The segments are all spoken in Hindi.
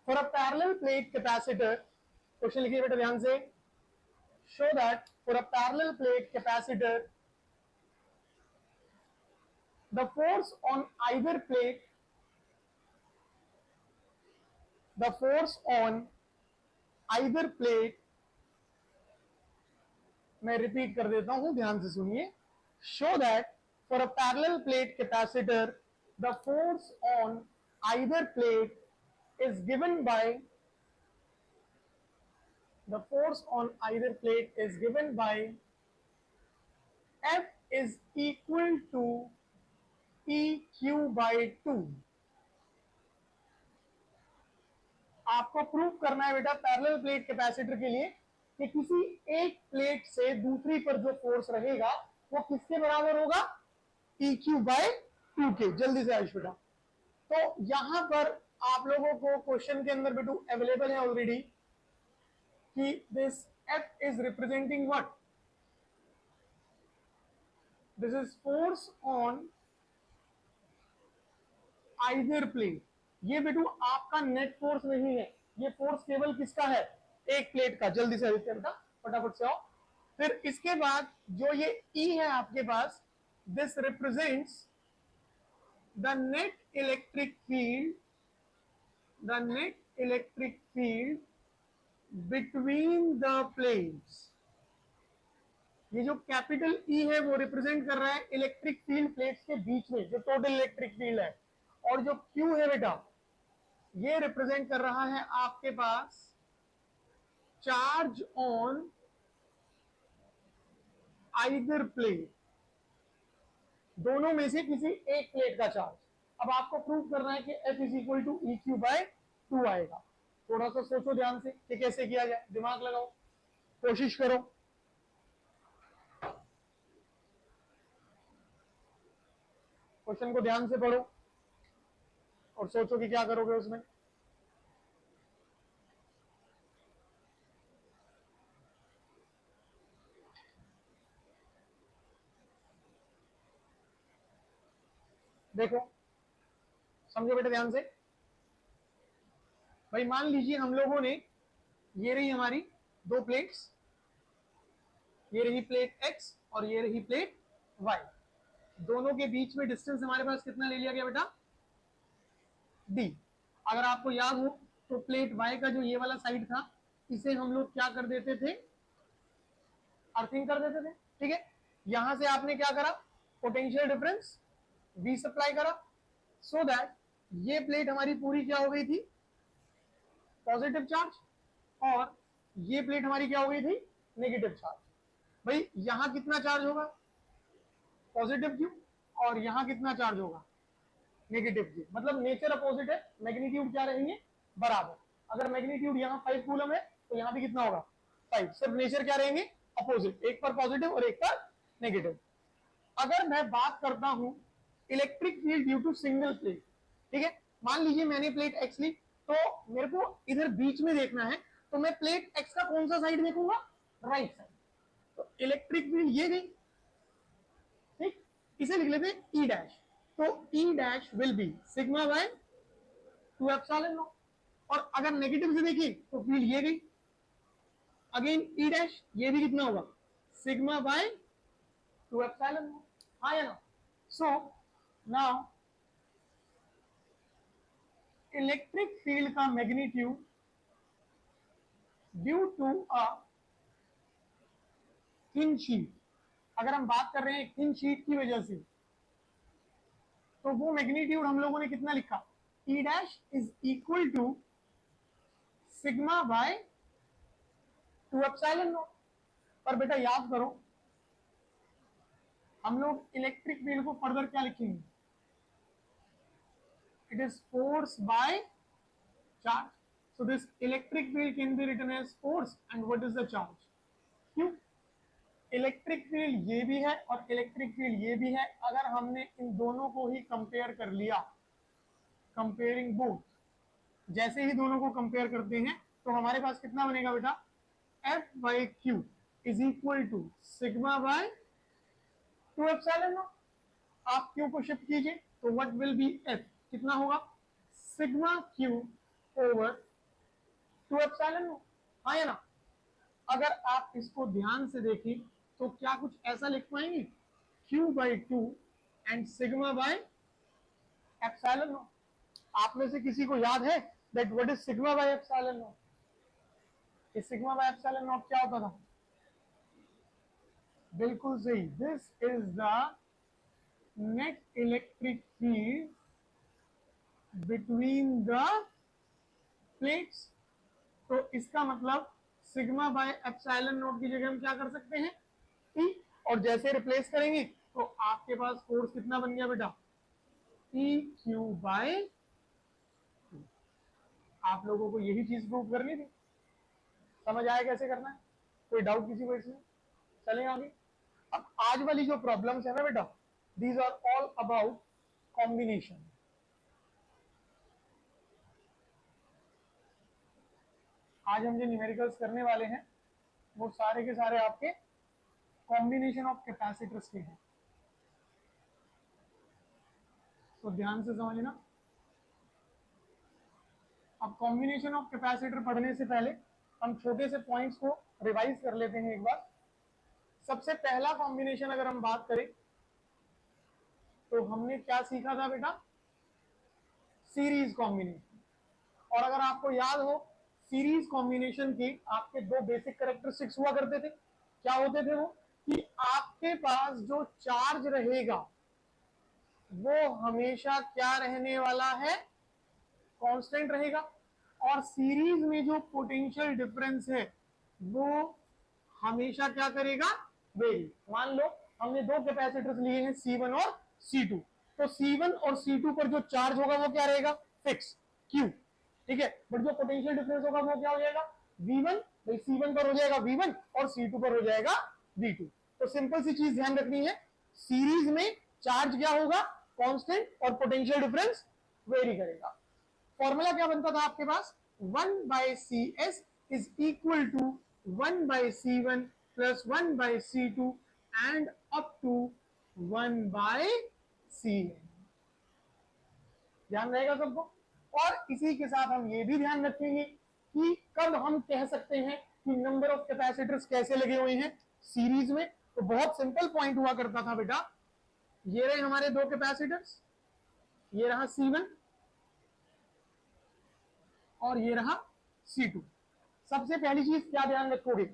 For a parallel plate capacitor, question लिखिए बेटा ध्यान से, show that for a parallel plate capacitor the force on either plate, the force on either plate, मैं रिपीट कर देता हूं, ध्यान से सुनिए, show that for a parallel plate capacitor the force on either plate is given by, the force on either plate is given by F is equal to EQ by 2। आपको प्रूव करना है बेटा पैरेलल प्लेट कैपेसिटर के लिए कि किसी एक प्लेट से दूसरी पर जो फोर्स रहेगा वो किसके बराबर होगा, EQ बाय 2 के। जल्दी से आयुष बेटा, तो यहां पर आप लोगों को क्वेश्चन के अंदर बेटू अवेलेबल है ऑलरेडी कि this F is representing what, this is force on either plate. ये बेटू आपका नेट फोर्स नहीं है, ये फोर्स केवल किसका है, एक प्लेट का। जल्दी से आदित्य बेटा फटाफट से आओ। फिर इसके बाद जो ये E है आपके पास, this represents the net electric field, the net electric field between the plates. ये जो कैपिटल E है वो रिप्रेजेंट कर रहा है इलेक्ट्रिक फील्ड प्लेट्स के बीच में, जो टोटल इलेक्ट्रिक फील्ड है। और जो Q है बेटा, ये रिप्रेजेंट कर रहा है आपके पास चार्ज ऑन आइदर प्लेट, दोनों में से किसी एक प्लेट का चार्ज। अब आपको प्रूव करना है कि F is equal to EQ by 2 आएगा। थोड़ा सा सोचो ध्यान से कि कैसे किया जाए, दिमाग लगाओ, कोशिश करो। क्वेश्चन को ध्यान से पढ़ो और सोचो कि क्या करोगे उसमें। देखो समझो बेटा ध्यान से, भाई मान लीजिए हम लोगों ने, ये रही हमारी दो प्लेट्स, ये रही प्लेट X और ये रही प्लेट Y। दोनों के बीच में डिस्टेंस हमारे पास कितना ले लिया गया बेटा, D। अगर आपको याद हो तो प्लेट Y का जो ये वाला साइड था, इसे हम लोग क्या कर देते थे, अर्थिंग कर देते थे। ठीक है, यहां से आपने क्या करा, पोटेंशियल डिफरेंस V सप्लाई करा, सो दैट ये प्लेट हमारी पूरी क्या हो गई थी, पॉजिटिव चार्ज, और ये प्लेट हमारी क्या हो गई थी, नेगेटिव चार्ज। भाई यहां कितना चार्ज होगा, पॉजिटिव क्यू, और यहां कितना चार्ज होगा, नेगेटिव क्यू। मतलब नेचर अपोजिट है, मैग्नीट्यूड क्या रहेंगे, बराबर। अगर मैग्नीट्यूड यहाँ 5 कूलम है तो यहाँ भी कितना होगा, 5। सिर्फ नेचर क्या रहेंगे, अपोजिट, एक पर पॉजिटिव और एक पर नेगेटिव। अगर मैं बात करता हूं electric field due to single plate, ठीक है, मान लीजिए मैंने प्लेट एक्स ली, तो मेरे को इधर बीच में देखना है, तो मैं प्लेट एक्स का कौन सा साइड देखूंगा, राइट साइड। तो इलेक्ट्रिक फील्ड ये गई, ठीक, इसे लिख लेते हैं ई डैश। तो ई dash will B sigma by 2 epsilon not. और अगर नेगेटिव से देखिए तो फील्ड ये गई, अगेन ई डैश, ये भी कितना होगा, सिग्मा बाय 2 एप्सिलॉन नॉट। हाँ या ना। सो नाउ इलेक्ट्रिक फील्ड का magnitude due to a thin sheet, अगर हम बात कर रहे हैं थिन शीट की वजह से, तो वो मैग्नीट्यूड हम लोगों ने कितना लिखा, E dash is equal to sigma by 2 epsilon not. पर बेटा याद करो, हम लोग इलेक्ट्रिक फील्ड को फर्दर क्या लिखेंगे, it is force by charge. So this electric field can be written as force and what is the charge, क्यों, इलेक्ट्रिक फील्ड ये भी है और इलेक्ट्रिक फील्ड ये भी है। अगर हमने इन दोनों को ही कंपेयर कर लिया, कंपेयरिंग बोथ, जैसे ही दोनों को कंपेयर करते हैं तो हमारे पास कितना बनेगा बेटा, F by Q is equal to sigma by 2 epsilon naught. आप क्यू को शिफ्ट कीजिए तो व्हाट विल बी एफ, कितना होगा, sigma Q over two epsilon naught, हाँ या ना। अगर आप इसको ध्यान से देखें तो क्या कुछ ऐसा लिख पाएंगे, Q by two and sigma by epsilon naught. आप में से किसी को याद है that what is sigma by epsilon not? ये सिग्मा बाय एप्सिलॉन नॉट क्या होता था? बिल्कुल सही, this is the net electric field between the plates. तो इसका मतलब सिग्मा बाय एप्सिलॉन नॉट की जगह हम क्या कर सकते हैं, ई, और जैसे रिप्लेस करेंगे तो आपके पास फोर्स कितना बन गया बेटा, ई क्यू बाय। आप लोगों को यही चीज प्रूव करनी थी, समझ आया कैसे करना है? कोई डाउट किसी को इसमें? चलें आगे। अब आज वाली जो प्रॉब्लम्स है ना बेटा, these are all about combination. आज हम जो न्यूमेरिकल्स करने वाले हैं वो सारे के सारे आपके कॉम्बिनेशन ऑफ कैपेसिटर्स के हैं, तो ध्यान से समझना। अब कॉम्बिनेशन ऑफ कैपेसिटर पढ़ने से पहले हम छोटे से पॉइंट्स को रिवाइज कर लेते हैं एक बार। सबसे पहला कॉम्बिनेशन अगर हम बात करें तो हमने क्या सीखा था बेटा, सीरीज कॉम्बिनेशन। और अगर आपको याद हो, सीरीज कॉम्बिनेशन के आपके दो बेसिक कैरेक्टरिस्टिक्स हुआ करते थे। क्या होते थे वो, कि आपके पास जो चार्ज रहेगा वो हमेशा क्या रहने वाला है, कांस्टेंट रहेगा, और सीरीज में जो पोटेंशियल डिफरेंस है वो हमेशा क्या करेगा, वेरी। मान लो हमने दो कैपेसिटर्स लिए हैं C1 और C2, तो C1 और C2 पर जो चार्ज होगा वो क्या रहेगा, फिक्स Q, ठीक है। बट जो पोटेंशियल डिफरेंस होगा वो क्या हो जाएगा, V1, भाई C1 पर हो जाएगा V1 और C2 पर हो जाएगा V2। तो सिंपल सी चीज ध्यान रखनी है, सीरीज में चार्ज क्या होगा, कांस्टेंट, और पोटेंशियल डिफरेंस वेरी करेगा। फॉर्मूला क्या बनता था आपके पास, 1/CS is equal to 1/C1 plus 1/C2 and up to 1/CN। ध्यान रहेगा सबको। और इसी के साथ हम ये भी ध्यान रखेंगे कि कब हम कह सकते हैं कि नंबर ऑफ कैपेसिटर्स कैसे लगे हुए हैं सीरीज में। तो बहुत सिंपल पॉइंट हुआ करता था बेटा, ये रहे हमारे दो कैपेसिटर्स, ये रहा C1 और ये रहा C2। सबसे पहली चीज क्या ध्यान रखोगे,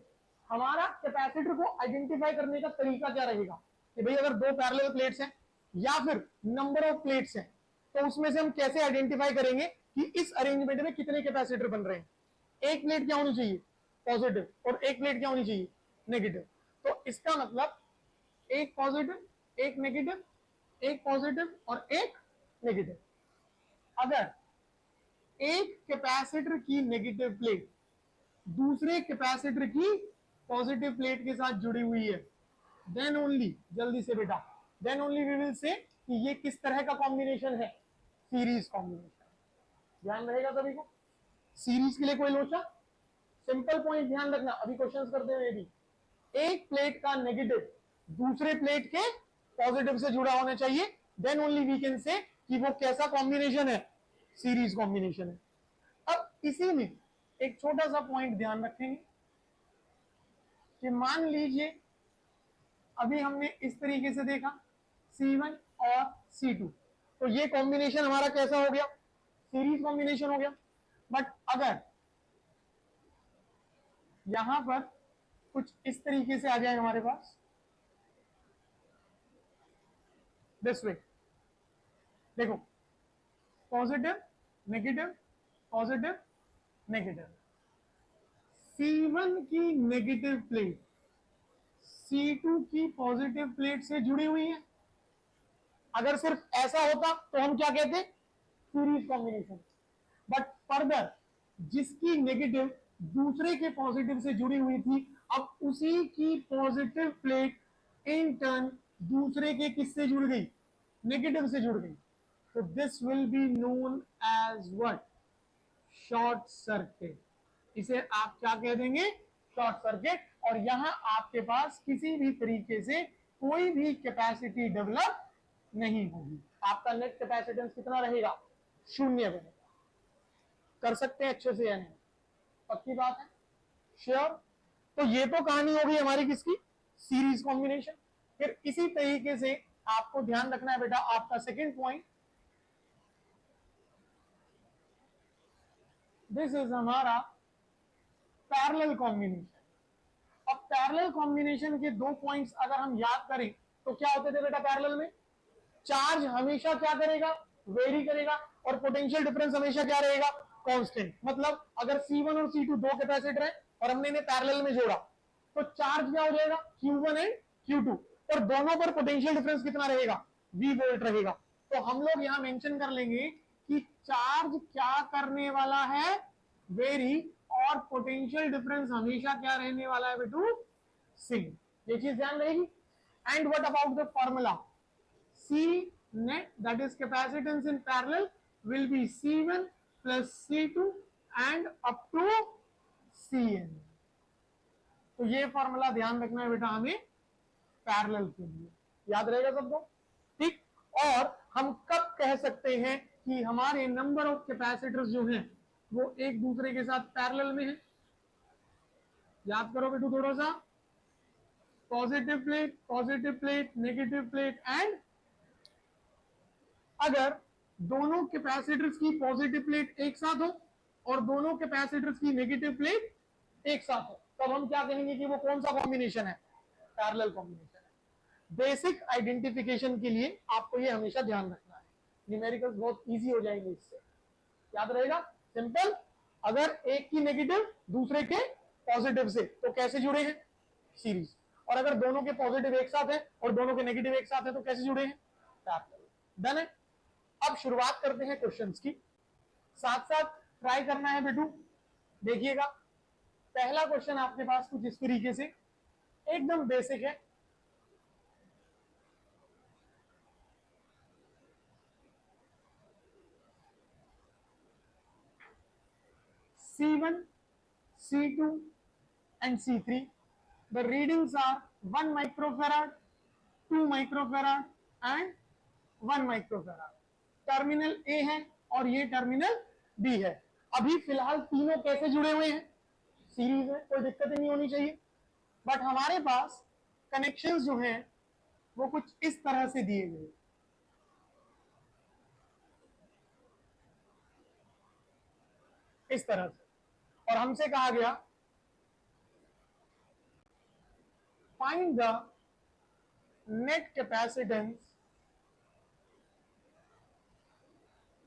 हमारा कैपेसिटर को आइडेंटिफाई करने का तरीका क्या रहेगा, कि भाई अगर दो पैरेलल प्लेट्स हैं या फिर नंबर ऑफ प्लेट्स हैं तो उसमें से हम कैसे आइडेंटिफाई करेंगे कि इस अरेंजमेंट में कितने कैपेसिटर बन रहे हैं। एक प्लेट क्या होनी चाहिए, पॉजिटिव, और एक प्लेट क्या होनी चाहिए, नेगेटिव। तो इसका मतलब एक पॉजिटिव, एक नेगेटिव, एक पॉजिटिव और एक नेगेटिव। अगर एक कैपेसिटर की नेगेटिव प्लेट दूसरे कैपेसिटर की पॉजिटिव प्लेट के साथ जुड़ी हुई है, देन ओनली, जल्दी से बेटा, then only we will say कि ये किस तरह का कॉम्बिनेशन है, सीरीज कॉम्बिनेशन। ध्यान रहेगा सभी को। सीरीज के लिए कोई लोचा, सिंपल पॉइंट ध्यान रखना, अभी क्वेश्चंस करते हुए भी, एक प्लेट का नेगेटिव दूसरे प्लेट के पॉजिटिव से जुड़ा होना चाहिए, then only we can say कि वो कैसा कॉम्बिनेशन है, सीरीज कॉम्बिनेशन है। अब इसी में एक छोटा सा पॉइंट ध्यान रखेंगे कि मान लीजिए अभी हमने इस तरीके से देखा C1 और C2, तो ये कॉम्बिनेशन हमारा कैसा हो गया, सीरीज कॉम्बिनेशन हो गया। बट अगर यहां पर कुछ इस तरीके से आ जाए हमारे पास, दिस वे, देखो positive negative positive negative, C1 की नेगेटिव प्लेट C2 की पॉजिटिव प्लेट से जुड़ी हुई है। अगर सिर्फ ऐसा होता तो हम क्या कहते, सीरीज कॉम्बिनेशन। बट फर्दर जिसकी नेगेटिव दूसरे के पॉजिटिव से जुड़ी हुई थी, अब उसी की पॉजिटिव प्लेट इन टर्न दूसरे के किससे जुड़ गई, नेगेटिव से जुड़ गई। तो this will be known as what, short circuit. इसे आप क्या कह देंगे, शॉर्ट सर्किट। और यहां आपके पास किसी भी तरीके से कोई भी कैपेसिटी डेवलप नहीं होगी, आपका नेट कैपेसिटेंस कितना रहेगा, शून्य रहेगा। कर सकते हैं अच्छे से या नहीं? पक्की बात है, श्योर। तो ये तो कहानी हो गई हमारी किसकी, सीरीज कॉम्बिनेशन। फिर इसी तरीके से आपको ध्यान रखना है बेटा आपका सेकंड पॉइंट, दिस इज हमारा पैरेलल कॉम्बिनेशन। अब पैरेलल कॉम्बिनेशन के दो पॉइंट्स अगर हम याद करें तो क्या होते थे बेटा पैरेलल में, चार्ज हमेशा क्या करेगा, वेरी करेगा, और पोटेंशियल डिफरेंस हमेशा क्या रहेगा, कांस्टेंट। मतलब अगर C1 और C2 दो कैपेसिटर है और हमने इन्हें पैरेलल में जोड़ा तो चार्ज क्या हो जाएगा, Q1 एंड Q2, और दोनों पर पोटेंशियल डिफरेंस कितना रहेगा, V वोल्ट रहेगा। तो हम लोग यहां मेंशन कर लेंगे कि चार्ज क्या करने वाला है, वेरी, और पोटेंशियल डिफरेंस हमेशा क्या रहने वाला है बेटू, सेम। ये चीज ध्यान रहेगी। And what about the formula, C net, that is capacitance in parallel, will be C1 plus C2 and up to Cn। तो ये फॉर्मूला ध्यान रखना है बेटा हमें पैरेलल के लिए, याद रहेगा सबको, ठीक। और हम कब कह सकते हैं कि हमारे नंबर ऑफ कैपेसिटर्स जो हैं वो एक दूसरे के साथ पैरेलल में है, याद करो बेटू थोड़ा सा, positive plate, negative plate, and अगर दोनों कैपेसिटर्स की पॉजिटिव प्लेट एक साथ हो और दोनों कैपेसिटर्स की नेगेटिव प्लेट एक साथ हो, तब हम क्या कहेंगे कि वो कौन सा कॉम्बिनेशन है, पैरेलल कॉम्बिनेशन है। बेसिक आइडेंटिफिकेशन के लिए आपको ये हमेशा ध्यान रखना है, न्यूमेरिकल्स बहुत इजी हो जाएंगे इससे, याद रहेगा, सिंपल। अगर एक की नेगेटिव दूसरे के पॉजिटिव से तो कैसे जुड़े हैं, सीरीज। और अगर दोनों के पॉजिटिव एक साथ है और दोनों के नेगेटिव एक साथ है तो कैसे जुड़े हैं, पैरेलल। डन है। अब शुरुआत करते हैं क्वेश्चंस की, साथ साथ ट्राई करना है बेटू, देखिएगा। पहला क्वेश्चन आपके पास कुछ इस तरीके से एकदम बेसिक है, C1, C2 and C3, the readings are 1 microfarad, 2 microfarad and 1 microfarad। Terminal ए है और ये टर्मिनल बी है। अभी फिलहाल तीनों कैसे जुड़े हुए हैं, सीरीज है, कोई दिक्कत नहीं होनी चाहिए। बट हमारे पास कनेक्शंस जो हैं वो कुछ इस तरह से दिए गए, इस तरह से, और हमसे कहा गया find the net capacitance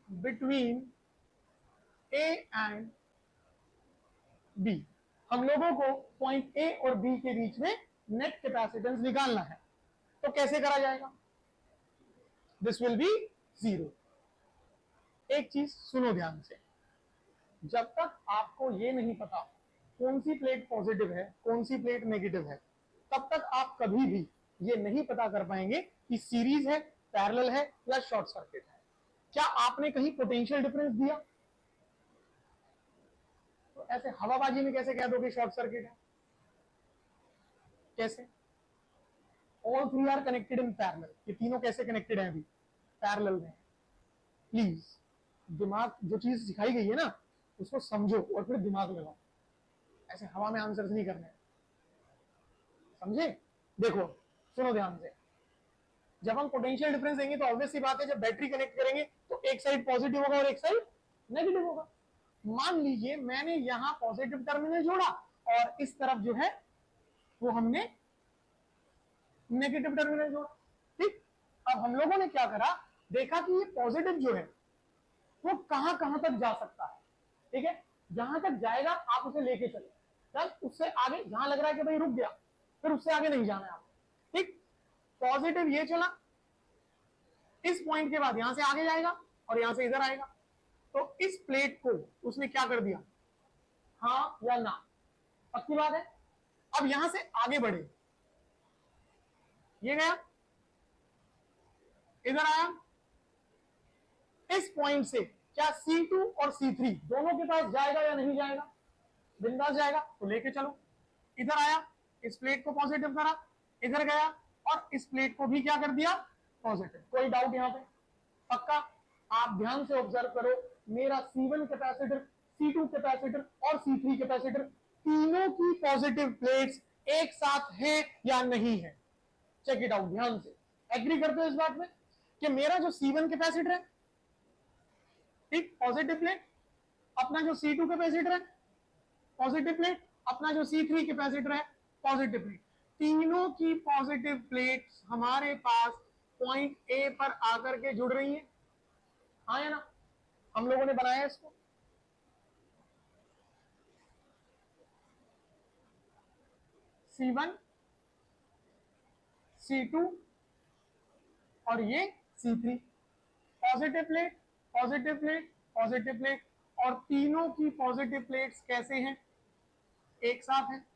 between A and B. हम लोगों को पॉइंट ए और बी के बीच में नेट कैपेसिटेंस निकालना है, तो कैसे करा जाएगा, दिस विल बी 0। एक चीज सुनो ध्यान से, जब तक आपको ये नहीं पता कौन सी प्लेट पॉजिटिव है कौन सी प्लेट नेगेटिव है, तब तक आप कभी भी ये नहीं पता कर पाएंगे कि सीरीज है, पैरेलल है या शॉर्ट सर्किट है। क्या आपने कहीं पोटेंशियल डिफरेंस दिया, तो ऐसे हवाबाजी में कैसे कह दो कि शॉर्ट सर्किट है, कैसे। All three are connected in parallel, ये तीनों कैसे कनेक्टेड है, अभी पैरेलल में। प्लीज दिमाग, जो चीज सिखाई गई है ना उसको समझो और फिर दिमाग लगाओ, ऐसे हवा में आंसर्स नहीं करने, समझे। देखो सुनो ध्यान से, जब हम पोटेंशियल डिफरेंस देंगे तो ऑब्वियस सी बात है, जब बैटरी कनेक्ट करेंगे तो एक साइड पॉजिटिव होगा और एक साइड नेगेटिव होगा। मान लीजिए मैंने यहां पॉजिटिव टर्मिनल जोड़ा और इस तरफ जो है वो हमने नेगेटिव टर्मिनल जोड़ा, ठीक। अब हम लोगों ने क्या करा, देखा कि ये पॉजिटिव जो है वो कहां कहां तक जा सकता है, ठीक है। जहां तक जाएगा आप उसे लेके चले, चल उससे आगे जहां लग रहा है कि भाई रुक गया, फिर उससे आगे नहीं जाना है आपको, ठीक। पॉजिटिव ये चला, इस पॉइंट के बाद यहां से आगे जाएगा और यहां से इधर आएगा, तो इस प्लेट को उसने क्या कर दिया, हाँ या ना, पक्की बात है। अब यहां से आगे बढ़े, ये गया, इधर आया, इस पॉइंट से क्या C2 और C3 दोनों के पास जाएगा या नहीं जाएगा, बिंदास जाएगा, तो लेके चलो। इधर आया, इस प्लेट को पॉजिटिव करा, इधर गया और इस प्लेट को भी क्या कर दिया, पॉजिटिव। कोई डाउट यहां पे, पक्का। आप ध्यान से ऑब्जर्व करो, मेरा C1 कैपेसिटर C2 कैपेसिटर और C3 कैपेसिटर, तीनों की पॉजिटिव प्लेट्स एक साथ हैं या नहीं है? चेक इट आउट ध्यान से। एग्री करते हो इस बात में कि मेरा जो C1 कैपेसिटर है, ठीक, पॉजिटिव प्लेट, अपना जो C2 कैपेसिटर है पॉजिटिव प्लेट, अपना जो C3 कैपेसिटर है पॉजिटिव प्लेट, तीनों की पॉजिटिव प्लेट्स हमारे पास पॉइंट ए पर आकर के जुड़ रही है, हाँ या ना? हम लोगों ने बनाया इसको, C1 C2 और ये C3, positive plate positive plate positive plate, और तीनों की पॉजिटिव प्लेट्स कैसे हैं? एक साथ हैं,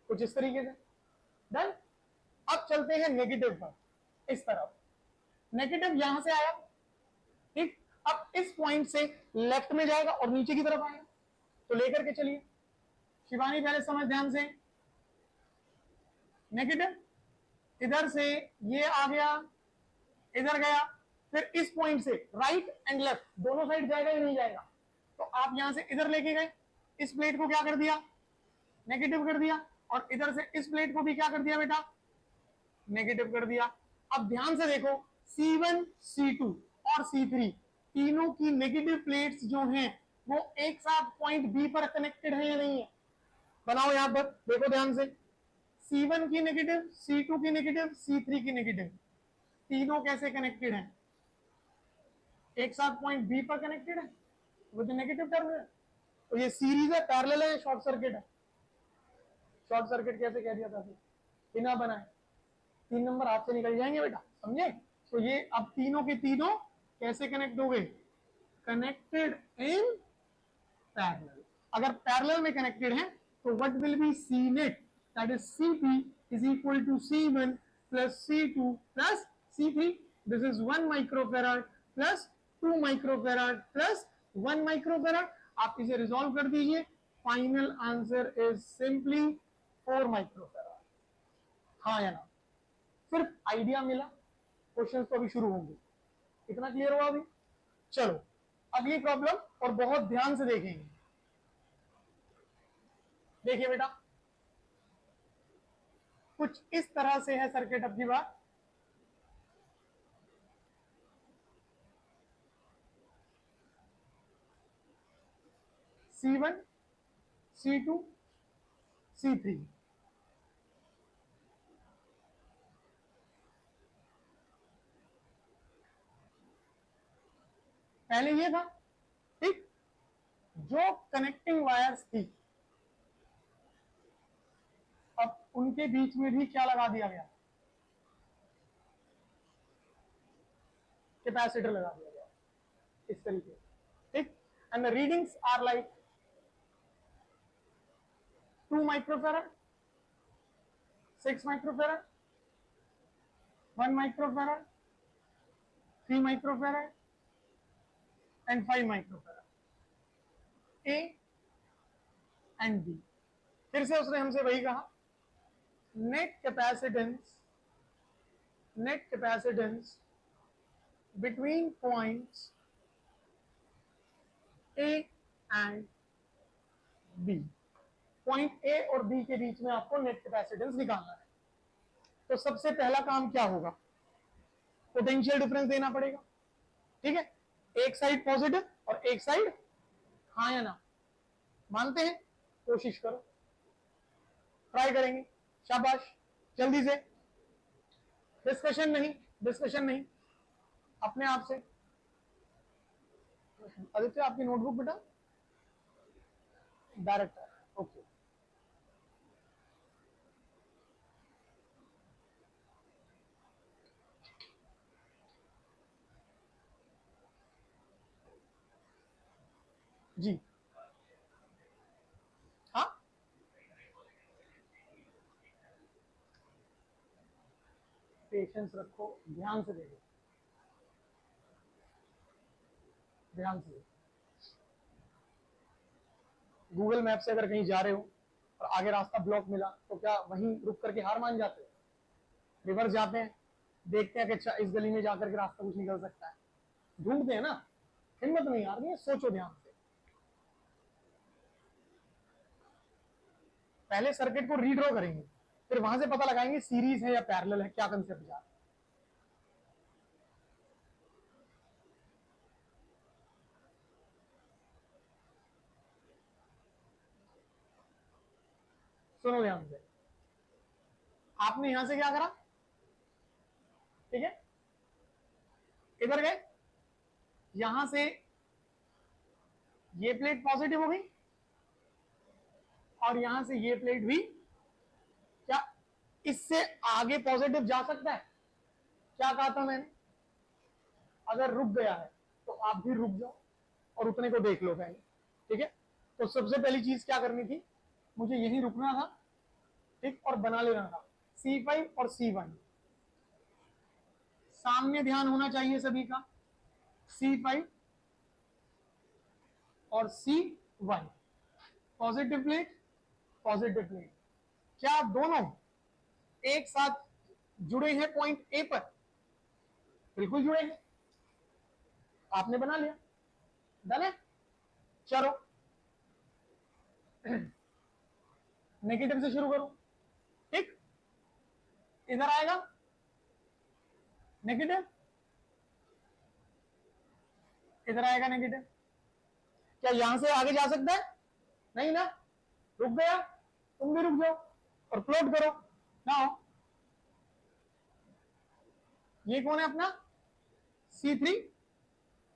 कुछ इस तरीके से। डन। अब चलते हैं नेगेटिव पर, इस तरफ। नेगेटिव यहां से आया, ठीक, अब इस पॉइंट से लेफ्ट में जाएगा और नीचे की तरफ आएगा, तो लेकर के चलिए। शिवानी पहले समझ ध्यान से, नेगेटिव इधर से ये आ गया, इधर गया, फिर इस पॉइंट से राइट एंड लेफ्ट दोनों साइड जाएगा या नहीं जाएगा? तो आप यहां से इधर लेके गए, इस प्लेट को क्या कर दिया? नेगेटिव कर दिया, और इधर से इस प्लेट को भी क्या कर दिया बेटा? नेगेटिव कर दिया। अब ध्यान से देखो, C1 C2 और C3 तीनों की नेगेटिव प्लेट्स जो हैं वो एक साथ पॉइंट बी पर कनेक्टेड है या नहीं है? बनाओ यहां पर, देखो ध्यान से, C1 की नेगेटिव, C2 की नेगेटिव, C3 की नेगेटिव, तीनों कैसे कनेक्टेड हैं? एक साथ पॉइंट बी पर कनेक्टेड है विद नेगेटिव टर्मिनल। तो ये सीरीज है, पैरेलल है या शॉर्ट सर्किट है? शॉर्ट सर्किट कैसे कह दिया था बिना बनाए? 3 नंबर हाथ से निकल जाएंगे बेटा, समझे? तो ये अब तीनों के तीनों कैसे कनेक्ट हो गए? Connected in parallel. अगर पैरेलल में कनेक्टेड है तो what will be C net, that is Cp is equal to C1 plus C2 plus C3। This is 1 microfarad plus 2 microfarad plus 1 microfarad. आप इसे रिजॉल्व कर दीजिए, final answer is simply 4 microfarad, हाँ या ना? सिर्फ आइडिया मिला, क्वेश्चंस तो अभी शुरू होंगे। इतना क्लियर हुआ अभी? चलो अगली प्रॉब्लम, और बहुत ध्यान से देखेंगे। देखिए बेटा, कुछ इस तरह से है सर्किट अब की बात। C1 C2 C3, पहले ये था, ठीक, जो कनेक्टिंग वायर्स थी अब उनके बीच में भी क्या लगा दिया गया? कैपेसिटर लगा दिया गया, इस तरीके से, ठीक। And the readings are like 2 microfarad, 6 microfarad, 1 microfarad, 3 microfarad and 5 microfarad, A and B. फिर से उसने हमसे वही कहा, net capacitance between points A and B, point A और बी के बीच में आपको नेट कैपेसिटेंस निकालना है। तो सबसे पहला काम क्या होगा? पोटेंशियल डिफरेंस देना पड़ेगा, ठीक है, एक साइड पॉजिटिव और एक साइड, हाँ या ना? मानते हैं? कोशिश करो, ट्राई करेंगे, शाबाश, जल्दी से, डिस्कशन नहीं, अपने आप से। आदित्य आपकी नोटबुक बेटा डायरेक्टर, ओके। जी हाँ, पेशेंस रखो, ध्यान से देखो, ध्यान से देखो। गूगल मैप से अगर कहीं जा रहे हो और आगे रास्ता ब्लॉक मिला तो क्या वहीं रुक करके हार मान जाते हो? रिवर्स जाते हैं, देखते हैं कि अच्छा इस गली में जाकर के रास्ता कुछ निकल सकता है, ढूंढते हैं ना। हिम्मत नहीं हारनी है, सोचो ध्यान से, पहले सर्किट को रीड्रॉ करेंगे, फिर वहां से पता लगाएंगे सीरीज है या पैरेलल है, क्या कंसेप्ट जा रहा है। सुनो ध्यान से, आपने यहां से क्या करा, ठीक है, इधर गए, यहां से ये प्लेट पॉजिटिव हो गई और यहां से ये प्लेट भी, क्या इससे आगे पॉजिटिव जा सकता है? क्या कहा था मैंने, अगर रुक गया है तो आप भी रुक जाओ और उतने को देख लो पहले, ठीक है। तो सबसे पहली चीज क्या करनी थी, मुझे यहीं रुकना था, ठीक, और बना लेना था C5 और C1, सामने ध्यान होना चाहिए सभी का, C5 और C1, positive plate positive plate, क्या दोनों एक साथ जुड़े हैं पॉइंट ए पर? बिल्कुल जुड़े हैं, आपने बना लिया, डन है। चलो नेगेटिव से शुरू करो, ठीक, इधर आएगा नेगेटिव, इधर आएगा नेगेटिव, क्या यहां से आगे जा सकता है? नहीं ना, रुक गया, तुम भी रुक जाओ और प्लॉट करो ना। ये कौन है अपना C3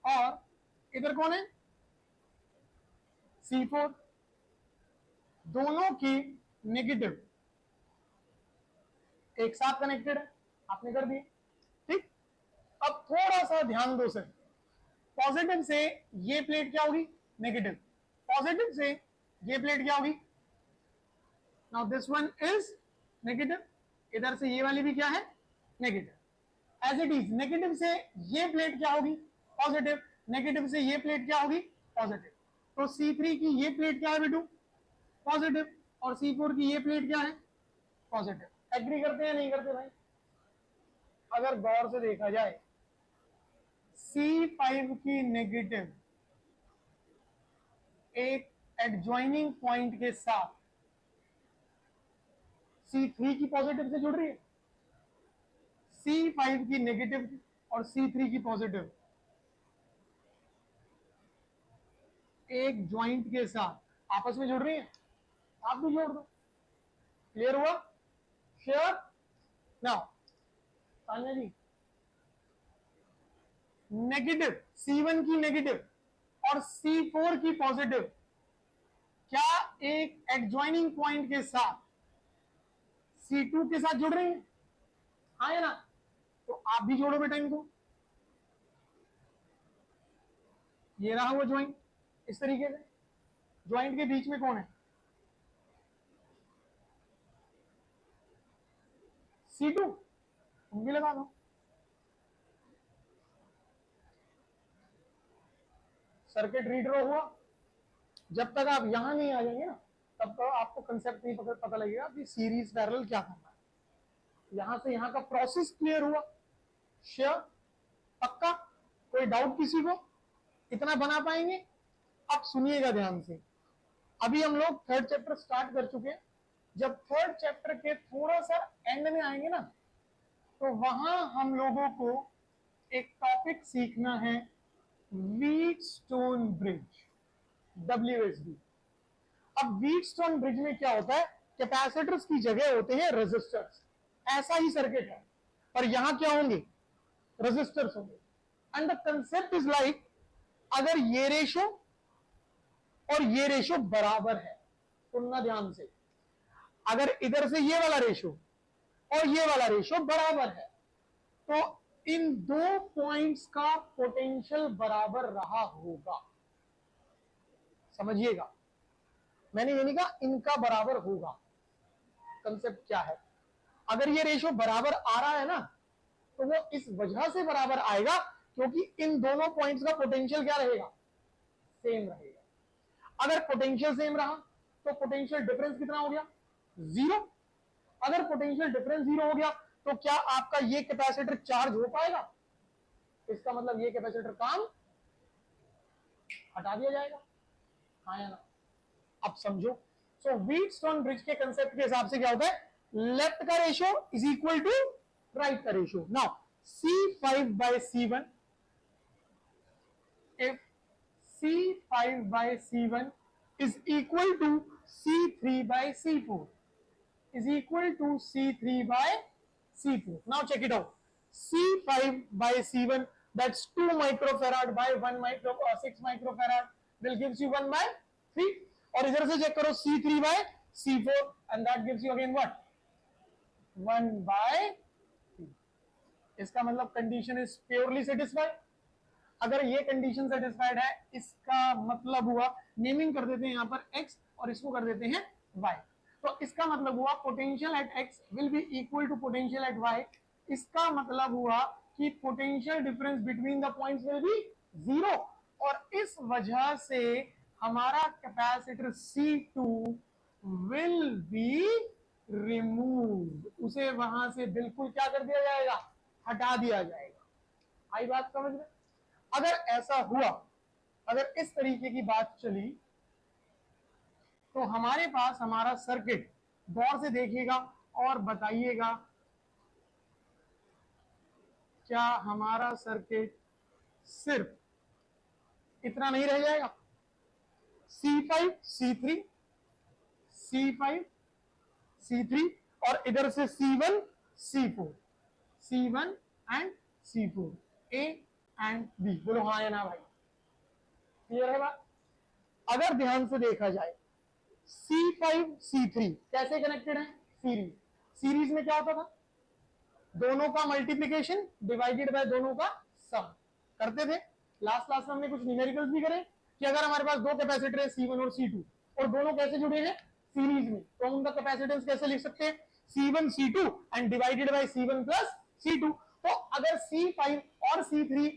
और इधर कौन है C4, दोनों की नेगेटिव एक साथ कनेक्टेड है, आपने कर दिए, ठीक। अब थोड़ा सा ध्यान दो सर, पॉजिटिव से ये प्लेट क्या होगी, नेगेटिव, पॉजिटिव से ये प्लेट क्या होगी, now this one is negative, इधर से ये वाली भी क्या है, negative, as it is. Negative से ये प्लेट क्या होगी, पॉजिटिव, नेगेटिव से ये प्लेट क्या होगी, पॉजिटिव। तो C3 की ये प्लेट क्या है बेटू, पॉजिटिव, और C4 की ये प्लेट क्या है, पॉजिटिव। एग्री करते हैं नहीं करते भाई? अगर गौर से देखा जाए, C5 की नेगेटिव एक एडजॉइनिंग पॉइंट के साथ C3 की पॉजिटिव से जुड़ रही है, C5 की नेगेटिव और C3 की पॉजिटिव एक ज्वाइंट के साथ आपस में जुड़ रही है, आप भी जोड़ दो, क्लियर हुआ, श्योर। नाउ तान्या जी, नेगेटिव C1 की नेगेटिव और C4 की पॉजिटिव क्या एक एडजॉइनिंग पॉइंट के साथ C2 के साथ जुड़ रही है, हाँ या ना? तो आप भी जोड़ो बेटा इनको, ये रहा वो ज्वाइंट, इस तरीके से ज्वाइंट के बीच में कौन है, C2, तुम भी लगा दो। सर्किट रीड्रॉ हुआ, जब तक आप यहां नहीं आ जाएंगे ना, तब तक आपको कंसेप्ट नहीं पता लगेगा कि सीरीज पैरेलल क्या करना है। यहां से यहां का प्रोसेस क्लियर हुआ, श्योर, पक्का, कोई डाउट किसी को, इतना बना पाएंगे? अब सुनिएगा ध्यान से, अभी हम लोग थर्ड चैप्टर स्टार्ट कर चुके हैं, जब थर्ड चैप्टर के थोड़ा सा एंड में आएंगे ना, तो वहां हम लोगों को एक टॉपिक सीखना है, व्हीटस्टोन ब्रिज, WSB। अब व्हीटस्टोन ब्रिज में क्या होता है, कैपेसिटर्स की जगह होते हैं रेजिस्टर्स, ऐसा ही सर्किट है, पर यहां क्या होंगे, रेजिस्टर्स होंगे। And the concept is like, अगर ये रेशो और ये रेशो बराबर है, सुनना ध्यान से, अगर इधर से ये वाला रेशो और ये वाला रेशो बराबर है, तो इन दो पॉइंट्स का पोटेंशियल बराबर रहा होगा, समझिएगा, मैंने ये नहीं कहा इनका बराबर होगा। कंसेप्ट क्या है, अगर ये रेशो बराबर आ रहा है ना, तो वो इस वजह से बराबर आएगा क्योंकि इन दोनों पॉइंट्स का पोटेंशियल क्या रहेगा, सेम रहेगा। अगर पोटेंशियल सेम रहा तो पोटेंशियल डिफरेंस कितना हो गया, जीरो। अगर पोटेंशियल डिफरेंस जीरो हो गया तो क्या आपका ये कैपेसिटर चार्ज हो पाएगा, इसका मतलब ये कैपेसिटर काम हटा दिया जाएगा, हाँ या ना? अब समझो, सो व्हीटस्टोन ब्रिज के कंसेप्ट के हिसाब से क्या होता है, लेफ्ट का ratio is equal to right का ratio. Now C5/C1, if C5/C1 is equal to C3/C4 is equal to C3/C4. Now check it out. C5/C1, that's 2 microfarad by 6 microfarad will gives you 1/3. और इधर से चेक करो C3/C4 and that gives you again what, 1/3. इसका मतलब कंडीशन इज प्योरली सेटिस्फाइड. अगर ये कंडीशन सेटिस्फाइड है, इसका मतलब हुआ, नेमिंग कर देते हैं यहां पर x और इसको कर देते हैं y. तो इसका मतलब हुआ potential at x will be equal to potential at y. इसका मतलब हुआ कि potential difference between the points will be zero. और इस वजह से हमारा capacitor C2 will be removed. उसे वहां से बिल्कुल क्या कर दिया जाएगा, हटा दिया जाएगा. आई बात समझ में? अगर ऐसा हुआ, अगर इस तरीके की बात चली, तो हमारे पास हमारा सर्किट, गौर से देखिएगा और बताइएगा क्या हमारा सर्किट सिर्फ इतना नहीं रह जाएगा, C5 C3 C5 C3 और इधर से C1 C4 C1 and C4 A and B. बोलो हाँ या ना भाई, क्लियर है बात? अगर ध्यान से देखा जाए C5 C3 कैसे कनेक्टेड है, सीरीज. सीरीज में क्या होता था, दोनों का मल्टीप्लीकेशन डिवाइडेड बाय दोनों का सम करते थे. लास्ट क्लास में हमने कुछ न्यूमेरिकल्स भी करे कि अगर हमारे पास दो कैपेसिटर है C1 और C2 और दोनों कैसे जुड़े हैं, सीरीज में, तो हम उनका कैपेसिटेंस कैसे लिख सकते हैं, C1 C2 and divided by C1 plus C2. तो अगर C5 और C3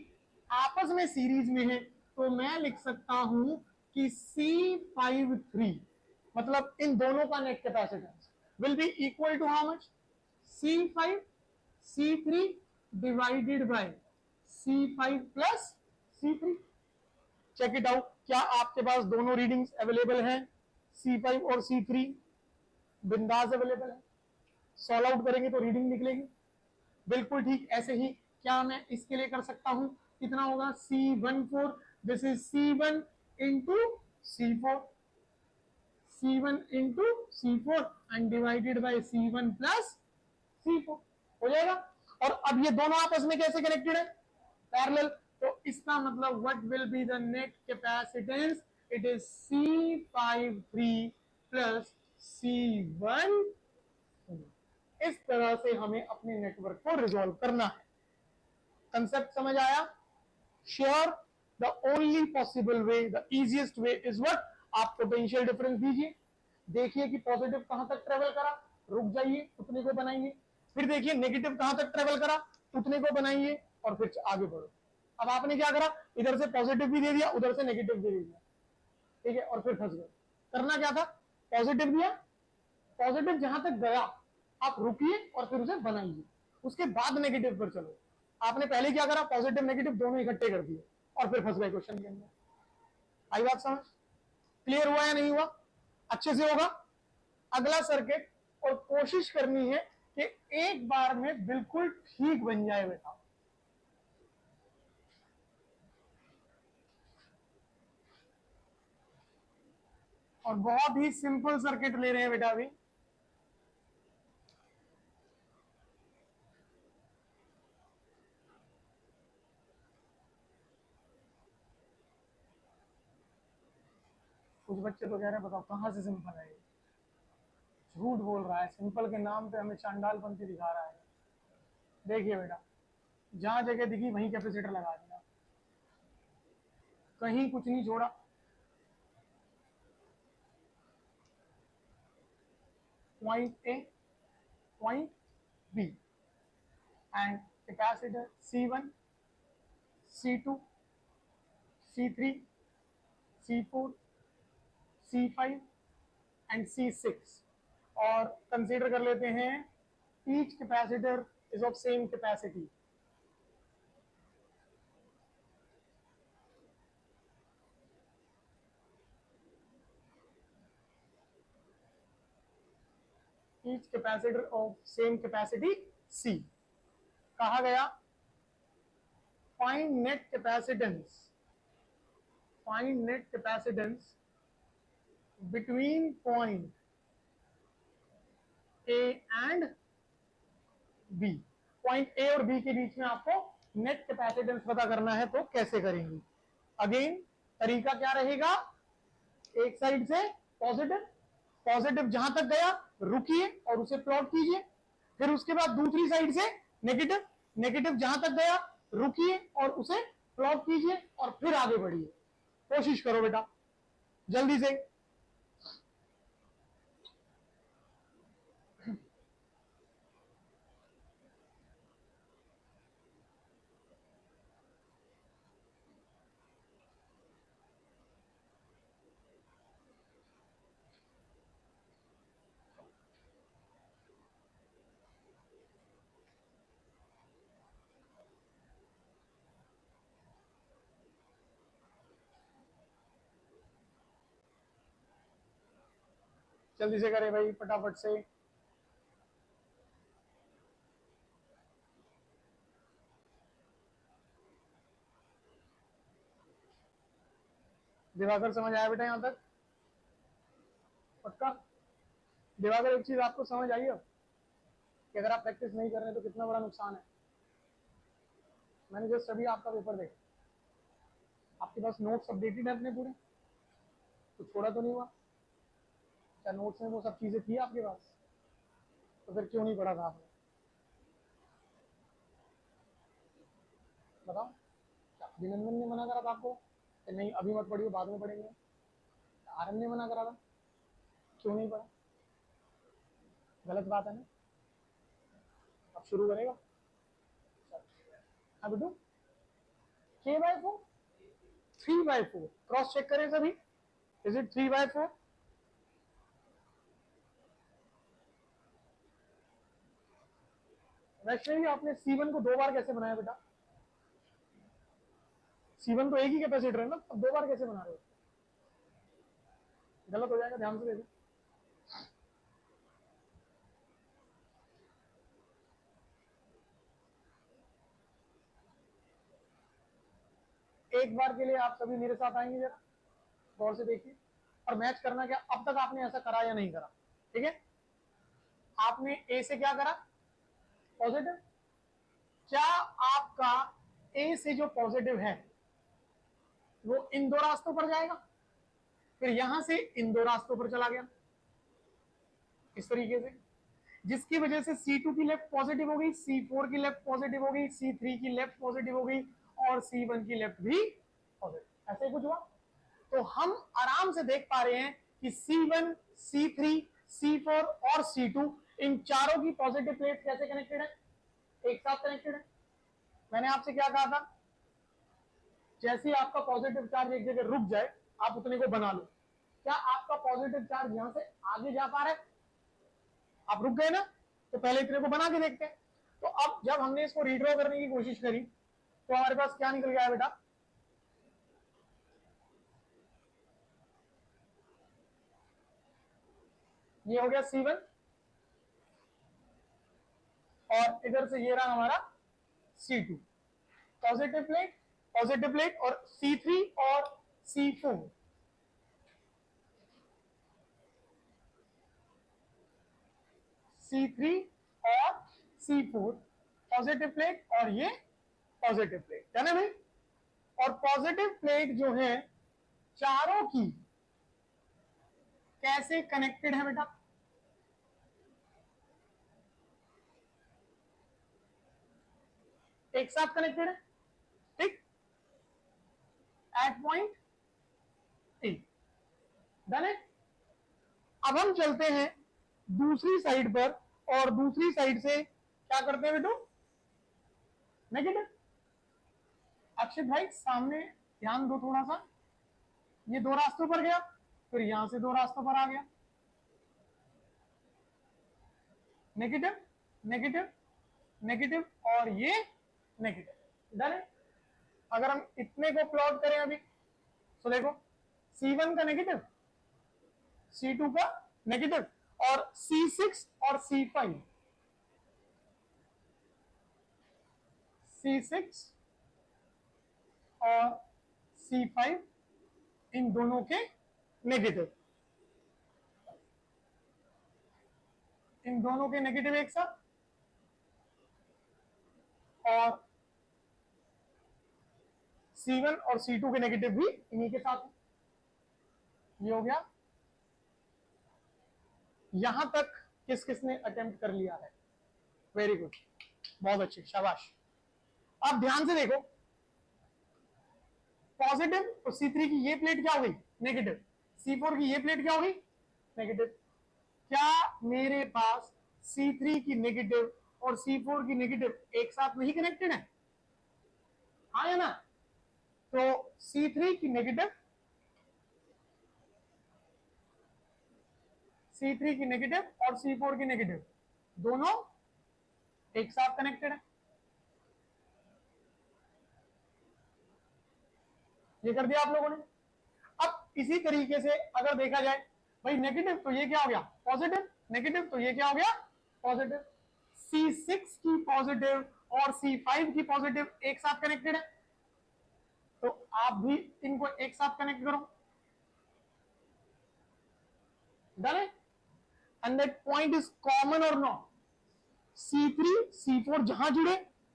आपस में सीरीज में है तो मैं लिख सकता हूं कि C53 मतलब इन दोनों का net capacitance will be equal to how much, C5 C3 divided by C5 plus C3. Check it out. क्या आपके पास दोनों रीडिंग्स अवेलेबल हैं, C5 और C3 बिंदास अवेलेबल है. सॉल्व आउट करेंगे तो रीडिंग निकलेगी. बिल्कुल ठीक. ऐसे ही क्या मैं इसके लिए कर सकता हूं, कितना होगा, C14, this is C1 into C4 C1 into C4 and divided by C1 plus C4 हो जाएगा. और अब ये दोनों आपस में कैसे कनेक्टेड है, पैरेलल. तो इसका मतलब what will be the net capacitance, it is C53 plus C1. इस तरह से हमें अपने नेटवर्क को रिजॉल्व करना है. कंसेप्ट समझ आया? Sure. The only possible way, the easiest way is what, आप पोटेंशियल डिफरेंस दीजिए, देखिए कि पॉजिटिव कहां तक ट्रेवल करा, रुक जाइए, उतने को बनाइए. फिर देखिए नेगेटिव कहां तक ट्रेवल करा, उतने को बनाइए और फिर आगे बढ़ो. अब आपने क्या करा, इधर से पॉजिटिव भी दे दिया, उधर से नेगेटिव भी दे दिया, ठीक है, और फिर फंस गए. करना क्या था, पॉजिटिव दिया, पॉजिटिव जहां तक गया आप रुकिए और फिर उसे बनाइए, उसके बाद नेगेटिव पर चलो. आपने पहले क्या करा, पॉजिटिव नेगेटिव दोनों इकट्ठे कर दिए और फिर फंस गए क्वेश्चन के अंदर. आई बात समझ? क्लियर हुआ या नहीं हुआ? अच्छे से होगा. अगला सर्किट, और कोशिश करनी है कि एक बार में बिल्कुल ठीक बन जाए बेटा. और बहुत ही सिंपल सर्किट ले रहे हैं बेटा अभी. कुछ बच्चे तो कह रहे हैं बताओ कहां से सिंपल है, झूठ बोल रहा है, सिंपल के नाम पे हमें चांडालपंथी दिखा रहा है. देखिए बेटा, जहां जगह दिखी वहीं कैपेसिटर लगा दिया, कहीं कुछ नहीं छोड़ा. Point A, point B, and capacitor C1 C2 C3 C4 C5 and C6. और कंसीडर कर लेते हैं each capacitor is of same capacity. each capacitor of same capacity C. कहा गया find net capacitance between point A and B. Point A और बी के बीच में आपको नेट कैपेसिटेंस पता करना है, तो कैसे करेंगे? अगेन तरीका क्या रहेगा? एक साइड से पॉजिटिव जहां तक गया रुकिए और उसे प्लॉट कीजिए, फिर उसके बाद दूसरी साइड से नेगेटिव जहां तक गया रुकिए और उसे प्लॉट कीजिए और फिर आगे बढ़िए। कोशिश करो बेटा जल्दी से। जल्दी से करें भाई फटाफट से। दिवाकर समझ आया बेटा यहां तक? पक्का? दिवाकर एक चीज आपको समझ आई अब कि अगर आप प्रैक्टिस नहीं कर रहे तो कितना बड़ा नुकसान है। मैंने जस्ट अभी आपका पेपर देखा, आपके पास नोट्स अपडेटेड है अपने पूरे? कुछ छोड़ा तो नहीं हुआ? क्या नोट्स में वो सब चीजें थी आपके पास? तो फिर क्यों नहीं पढ़ा था आपने? बताओ। क्या अभिनंदन ने मना करा था आपको कि नहीं अभी मत पढ़ियो बाद में पढ़ेंगे? आरएन ने मना करा था? क्यों नहीं पढ़ा? गलत बात है ना? अब शुरू करेगा? हाँ बेटू, K/4 3/4 क्रॉस चेक करें सभी। Is it 3/4? वैसे आपने C1 को 2 बार कैसे बनाया बेटा? C1 तो एक ही कैपेसिटर है ना, अब 2 बार कैसे बना रहे हो? गलत हो जाएगा, ध्यान से देखो। एक बार के लिए आप सभी मेरे साथ आएंगे, जरा गौर से देखिए और मैच करना क्या अब तक आपने ऐसा करा या नहीं करा। ठीक है, आपने ए से क्या करा? पॉजिटिव। क्या आपका ए से जो पॉजिटिव है वो इन दो रास्तों पर जाएगा, फिर यहां से इन दो रास्तों पर चला गया इस तरीके से, जिसकी वजह से C2 की लेफ्ट पॉजिटिव हो गई, C4 की लेफ्ट पॉजिटिव हो गई, C3 की लेफ्ट पॉजिटिव हो गई और C1 की लेफ्ट भी पॉजिटिव। ऐसे कुछ हुआ? तो हम आराम से देख पा रहे हैं कि C1, C3, C4 और C2 इन चारों की पॉजिटिव प्लेट कैसे कनेक्टेड है? एक साथ कनेक्टेड है। मैंने आपसे क्या कहा था? जैसे ही आपका पॉजिटिव चार्ज एक जगह रुक जाए आप उतने को बना लो। क्या आपका पॉजिटिव चार्ज यहां से आगे जा पा रहा है? आप रुक गए ना, तो पहले इतने को बना के देखते हैं। तो अब जब हमने इसको रीड्रॉ करने की कोशिश करी तो हमारे पास क्या निकल गया बेटा? ये हो गया C1 और इधर से ये रहा हमारा C2। पॉजिटिव प्लेट और C3 और C4। C3 और C4 पॉजिटिव प्लेट और ये पॉजिटिव प्लेट है ना भाई। और पॉजिटिव प्लेट जो है चारों की कैसे कनेक्टेड है बेटा? एक साथ कनेक्टेड है, ठीक, एट पॉइंट ए। डन है। अब हम चलते हैं दूसरी साइड पर और दूसरी साइड से क्या करते हैं बेटू? नेगेटिव। अक्षित भाई सामने ध्यान दो थोड़ा सा, ये दो रास्तों पर गया फिर यहां से दो रास्तों पर आ गया, नेगेटिव नेगेटिव नेगेटिव और ये नेगेटिव। डन है। अगर हम इतने को प्लॉट करें अभी तो देखो C1 का नेगेटिव, C2 का नेगेटिव और C6 और C5, C6 और C5 इन दोनों के नेगेटिव, इन दोनों के नेगेटिव एक साथ, और C1 और C2 के नेगेटिव भी इन्हीं के साथ है। ये हो गया। यहां तक किस किसने अटेम्प्ट कर लिया है? वेरी गुड, बहुत अच्छे, शाबाश। अब ध्यान से देखो, पॉजिटिव तो C3 की ये प्लेट क्या हो गई? नेगेटिव। C4 की ये प्लेट क्या हो गई? नेगेटिव। क्या मेरे पास C3 की नेगेटिव और C4 की नेगेटिव एक साथ नहीं कनेक्टेड है? हाँ या ना? तो C3 की नेगेटिव, C3 की नेगेटिव और C4 की नेगेटिव दोनों एक साथ कनेक्टेड है। ये कर दिया आप लोगों ने। अब इसी तरीके से अगर देखा जाए, भाई नेगेटिव तो ये क्या हो गया? पॉजिटिव। नेगेटिव तो ये क्या हो गया? पॉजिटिव। C6 की पॉजिटिव और C5 की पॉजिटिव एक साथ कनेक्टेड है, तो आप भी इनको एक साथ कनेक्ट करो। डन है? And that point is common और नॉट? C3 C4 जहां जुड़े,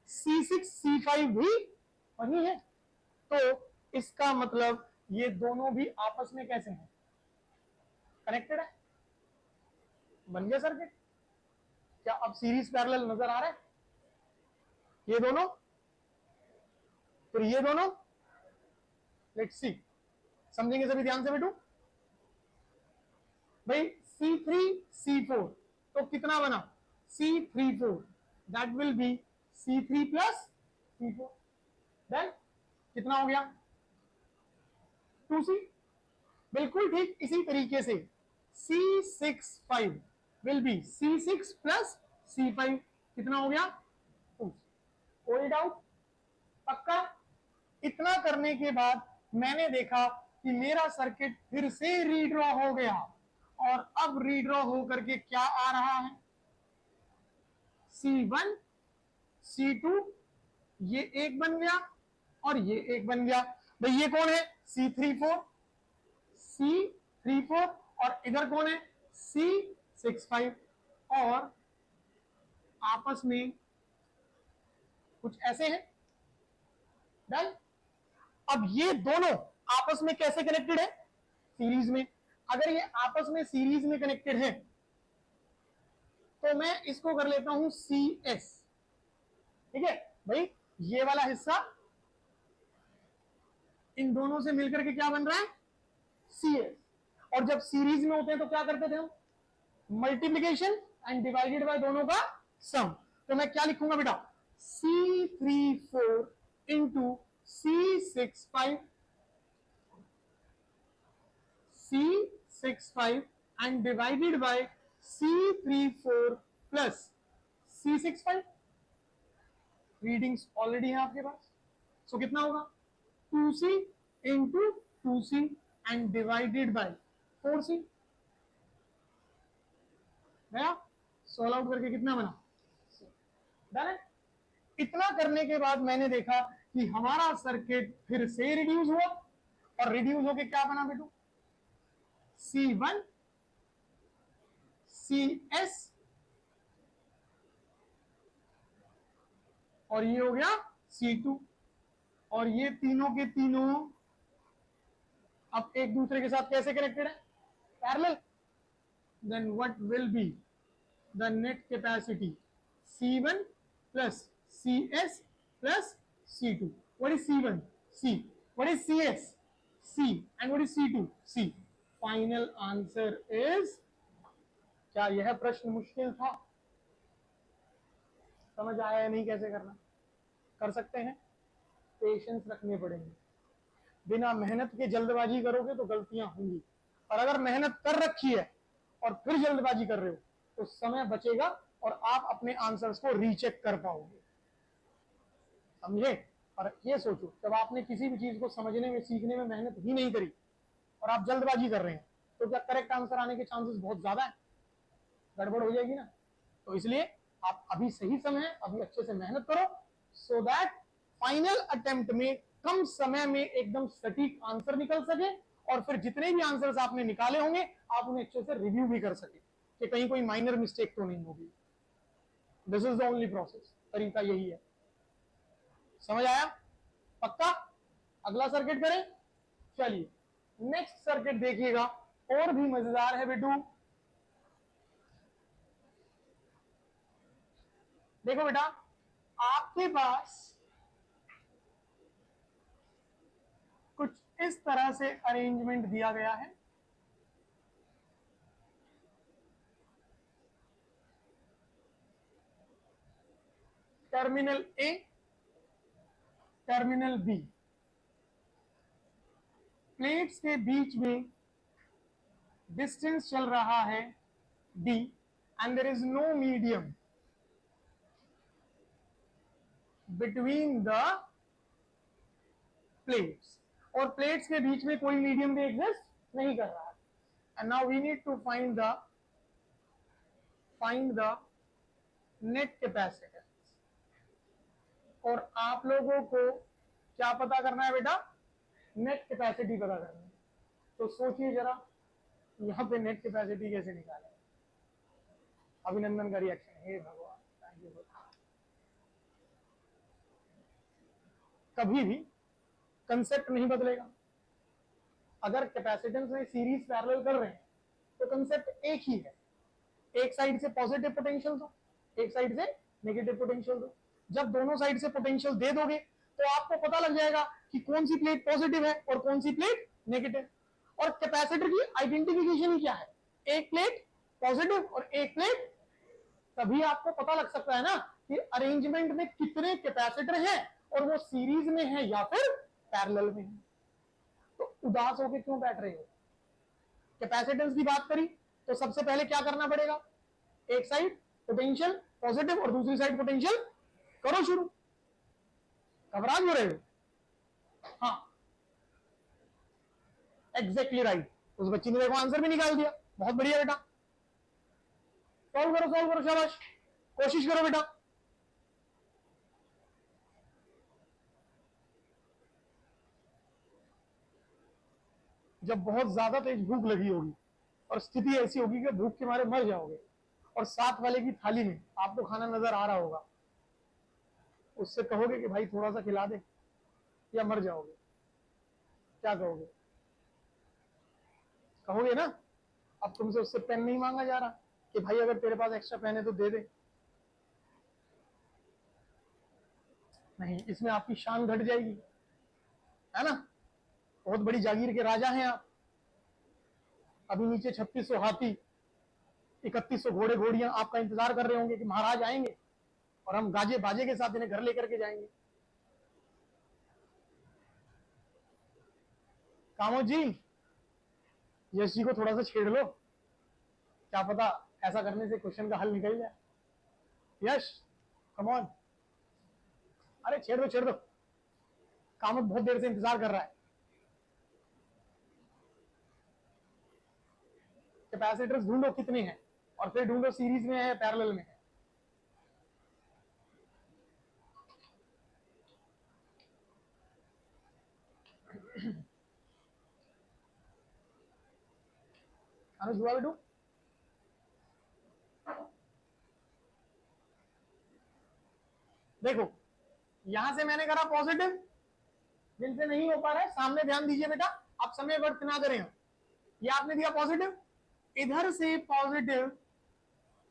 C6 C5 भी वही है, तो इसका मतलब ये दोनों भी आपस में कैसे हैं? कनेक्टेड है। बन गया सर्किट। क्या अब सीरीज पैरेलल नजर आ रहा है? ये दोनों, फिर ये दोनों, लेट्स सी, समझेंगे सभी ध्यान से बेटू। भाई C3 C4 तो कितना बना? C34, that will be C3 plus C4। Then कितना हो गया? 2C। बिल्कुल ठीक इसी तरीके से C65 will be C6 plus C5। कितना हो गया? 2C। कोई डाउट? पक्का? इतना करने के बाद मैंने देखा कि मेरा सर्किट फिर से रीड्रॉ हो गया, और अब रीड्रॉ होकर के क्या आ रहा है? C1 C2 ये एक बन गया और ये एक बन गया। भाई ये कौन है? C34 C34, और इधर कौन है? C65, और आपस में कुछ ऐसे हैं। डन। अब ये दोनों आपस में कैसे कनेक्टेड है? सीरीज में। अगर ये आपस में सीरीज में कनेक्टेड है तो मैं इसको कर लेता हूं CS। ठीक है भाई, ये वाला हिस्सा इन दोनों से मिलकर के क्या बन रहा है? CS। और जब सीरीज में होते हैं तो क्या करते थे हम? मल्टीप्लीकेशन एंड डिवाइडेड बाय दोनों का सम। तो मैं क्या लिखूंगा बेटा? C34 into C65, C65 and divided by C34 plus C65। Readings already है आपके पास, सो कितना होगा? 2C into 2C and divided by 4C। गया? सोल्व आउट करके कितना बना? डन है? इतना करने के बाद मैंने देखा कि हमारा सर्किट फिर से रिड्यूस हुआ, और रिड्यूस होके क्या बना बेटू? C1 CS, और ये हो गया C2, और ये तीनों के तीनों अब एक दूसरे के साथ कैसे कनेक्टेड है? Parallel. Then what will be the net capacity? C1 plus CS plus C2। What is C1? C। What is CS? C। And what is C2? C। Final answer is, क्या यह प्रश्न मुश्किल था? समझ आया या नहीं कैसे करना? कर सकते हैं, पेशेंस रखने पड़ेंगे। बिना मेहनत के जल्दबाजी करोगे तो गलतियां होंगी, और अगर मेहनत कर रखी है और फिर जल्दबाजी कर रहे हो तो समय बचेगा और आप अपने आंसर्स को रीचेक कर पाओगे। समझे? और ये सोचो, जब आपने किसी भी चीज को समझने में, सीखने में मेहनत ही नहीं करी और आप जल्दबाजी कर रहे हैं, तो क्या करेक्ट आंसर आने के चांसेस बहुत ज्यादा है? गड़बड़ हो जाएगी ना। तो इसलिए आप अभी सही समय है, अभी अच्छे से मेहनत करो, सो दैट फाइनल अटेम्प्ट में कम समय में एकदम सटीक आंसर निकल सके, और फिर जितने भी आंसर्स आपने निकाले होंगे आप उन्हें अच्छे से रिव्यू भी कर सके कि कहीं कोई माइनर मिस्टेक तो नहीं होगी। This is the only process, तरीका यही है। समझ आया? पक्का? अगला सर्किट करें? चलिए नेक्स्ट सर्किट देखिएगा, और भी मजेदार है बेटू। देखो बेटा, आपके पास कुछ इस तरह से अरेंजमेंट दिया गया है। Terminal A, terminal B, plates के बीच में डिस्टेंस चल रहा है d, and there is no medium between the plates, और प्लेट्स के बीच में कोई मीडियम भी एग्जिस्ट नहीं कर रहा है। And now we need to find the net capacitance, और आप लोगों को क्या पता करना है बेटा? नेट कैपेसिटी पता करना है। तो सोचिए जरा, यहां पे नेट कैपेसिटी कैसे निकालें? अभिनंदन का रिएक्शन, हे भगवान, थैंक यू। कभी भी कंसेप्ट नहीं बदलेगा। अगर कैपेसिटेंस में सीरीज पैरेलल कर रहे हैं तो कंसेप्ट एक ही है, एक साइड से पॉजिटिव पोटेंशियल दो, एक साइड से नेगेटिव पोटेंशियल दो। जब दोनों साइड से पोटेंशियल दे दोगे तो आपको पता लग जाएगा कि कौन सी प्लेट पॉजिटिव है और कौन सी प्लेट नेगेटिव। और कैपेसिटर की आइडेंटिफिकेशन ही क्या है? एक प्लेट पॉजिटिव और एक प्लेट। तभी आपको पता लग सकता है ना कि अरेंजमेंट में कितने कैपेसिटर हैं और वो सीरीज में है या फिर पैरेलल में है। तो उदास होकर क्यों बैठ रहे हो? कैपेसिटेंस की बात करी तो सबसे पहले क्या करना पड़ेगा? एक साइड पोटेंशियल पॉजिटिव और दूसरी साइड पोटेंशियल करो शुरू। घबरा क्यों रहे हो? हाँ, एग्जैक्टली राइट। उस बच्ची ने देखो आंसर भी निकाल दिया, बहुत बढ़िया बेटा। सॉल्व करो शाबाश, कोशिश करो बेटा। जब बहुत ज्यादा तेज भूख लगी होगी और स्थिति ऐसी होगी कि भूख के मारे मर जाओगे, और साथ वाले की थाली में आपको खाना नजर आ रहा होगा, उससे कहोगे कि भाई थोड़ा सा खिला दे, या मर जाओगे? क्या कहोगे? कहोगे ना। अब तुमसे उससे पेन नहीं मांगा जा रहा कि भाई अगर तेरे पास एक्स्ट्रा पेन है तो दे दे। नहीं, इसमें आपकी शान घट जाएगी, है ना? बहुत बड़ी जागीर के राजा हैं आप। अभी नीचे 3600 हाथी, 3100 घोड़े घोड़ियां आपका इंतजार कर रहे होंगे कि महाराज आएंगे और हम गाजे बाजे के साथ इन्हें घर लेकर के जाएंगे। कामो जी, यश जी को थोड़ा सा छेड़ लो, क्या पता ऐसा करने से क्वेश्चन का हल निकल जाए। यश कम ऑन, अरे छेड़ दो, कामत बहुत देर से इंतजार कर रहा है। कैपेसिटर्स ढूंढो कितने हैं, और फिर ढूंढो सीरीज में है पैरेलल में है। अनुज हुआ बेटू? देखो, यहां से मैंने करा पॉजिटिव, जिनसे नहीं हो पा रहा है सामने ध्यान दीजिए बेटा, आप समय व्यर्थ ना करें। ये आपने दिया पॉजिटिव, इधर से पॉजिटिव,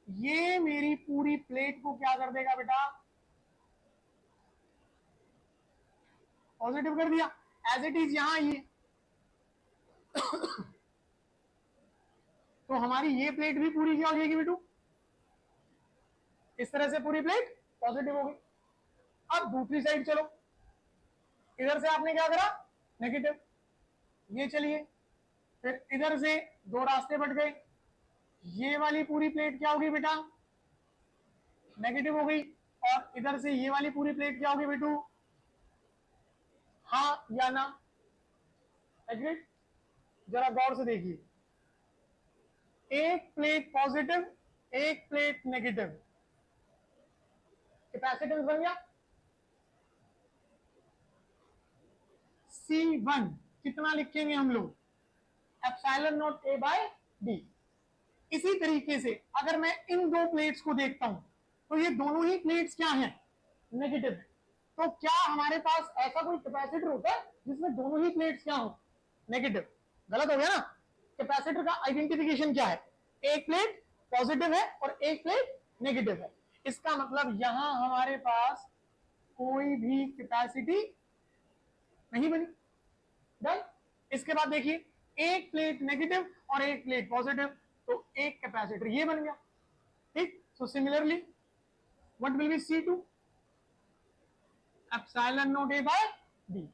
ये मेरी पूरी प्लेट को क्या कर देगा बेटा? पॉजिटिव कर दिया। एज इट इज यहां ये तो हमारी ये प्लेट भी पूरी क्या हो जाएगी बेटू? इस तरह से पूरी प्लेट पॉजिटिव हो गई। अब दूसरी साइड चलो, इधर से आपने क्या करा? नेगेटिव। ये चलिए, फिर इधर से दो रास्ते बट गए, ये वाली पूरी प्लेट क्या होगी बेटा? नेगेटिव हो गई। और इधर से ये वाली पूरी प्लेट क्या होगी बेटू? हाँ या ना? एग्रीड? जरा गौर से देखिए, एक प्लेट पॉजिटिव, एक प्लेट नेगेटिव, कैपेसिटेंस बन गया C1, कितना लिखेंगे हम लोग, epsilon naught A by D। इसी तरीके से अगर मैं इन दो प्लेट्स को देखता हूं तो ये दोनों ही प्लेट्स क्या हैं, नेगेटिव है। तो क्या हमारे पास ऐसा कोई कैपेसिटर होता है जिसमें दोनों ही प्लेट्स क्या हो, नेगेटिव? गलत हो गया ना। कैपेसिटर का आइडेंटिफिकेशन क्या है, एक प्लेट पॉजिटिव है और एक प्लेट नेगेटिव है। इसका मतलब यहां हमारे पास कोई भी कैपेसिटी नहीं बनी। डन। इसके बाद देखिए, एक प्लेट नेगेटिव और एक प्लेट पॉजिटिव, तो एक कैपेसिटर ये बन गया। ठीक, so similarly what will be C2, epsilon naught A by D।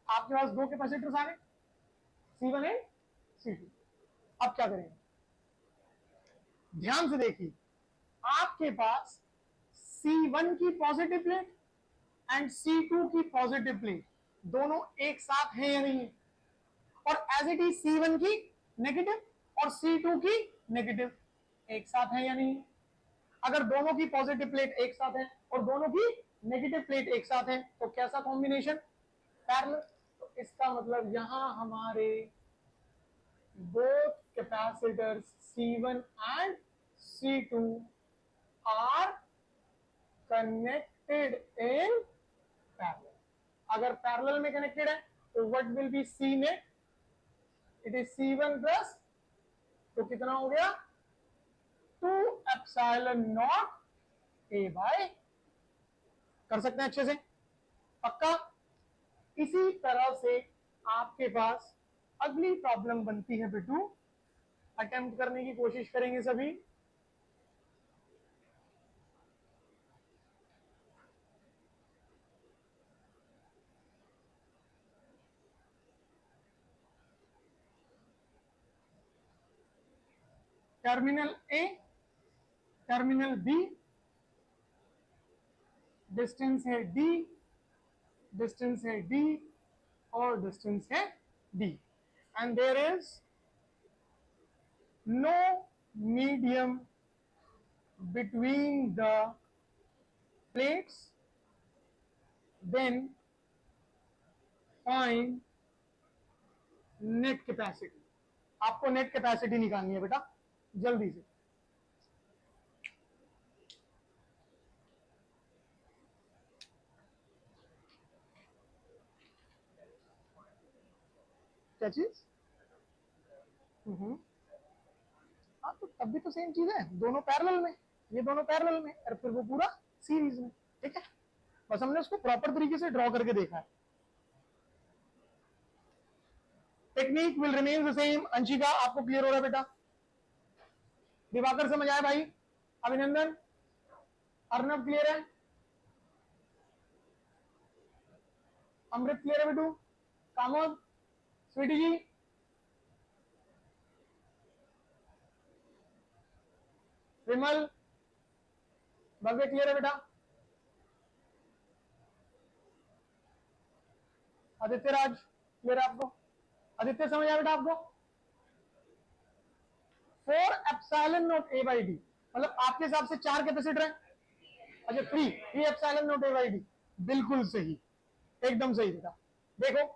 आपके पास दो कैपेसिटर्स आ गए, C1 एंड C2। अब क्या करेंगे, ध्यान से देखिए, आपके पास C1 की पॉजिटिव प्लेट एंड C2 की पॉजिटिव प्लेट दोनों एक साथ है या नहीं है, और एज इट इज C1 की नेगेटिव और C2 की नेगेटिव एक साथ है या नहीं। अगर दोनों की पॉजिटिव प्लेट एक साथ है और दोनों की नेगेटिव प्लेट एक साथ है तो कैसा कॉम्बिनेशन, पैरेलल। तो इसका मतलब यहां हमारे both capacitors C1 and C2 are connected in parallel। अगर पैरेलल में कनेक्टेड है तो what will B C net, it is C1 plus, तो कितना हो गया 2 एप्सिलॉन नॉट A बाय। कर सकते हैं अच्छे से, पक्का। इसी तरह से आपके पास अगली प्रॉब्लम बनती है बिट्टू, अटेम्प्ट करने की कोशिश करेंगे सभी। Terminal A, terminal B, distance है D, डिस्टेंस है D और डिस्टेंस है D, and there is no medium between the plates, then find net capacity. आपको नेट कैपेसिटी निकालनी है बेटा, जल्दी से। क्या चीज? हाँ, तो तब भी तो सेम चीज है, दोनों पैरेलल में, ये दोनों पैरेलल में और फिर वो पूरा सीरीज में। ठीक है, बस हमने उसको प्रॉपर तरीके से ड्रॉ करके देखा है। Technique will remain the same. Anshika, आपको क्लियर हो रहा है बेटा? दिवाकर समझ आया भाई? अभिनंदन, अर्नब क्लियर है? अमृत क्लियर है बेटू? कामोद, स्वीटी जी, विमल, भव्य क्लियर है बेटा? आदित्य राज क्लियर है आपको? आदित्य समझ आया बेटा आपको? 4 epsilon naught A by D, मतलब आपके हिसाब से 4 कैपेसिटर है। अच्छा, 3 epsilon naught A by D, बिल्कुल सही, एकदम सही बेटा। देखो,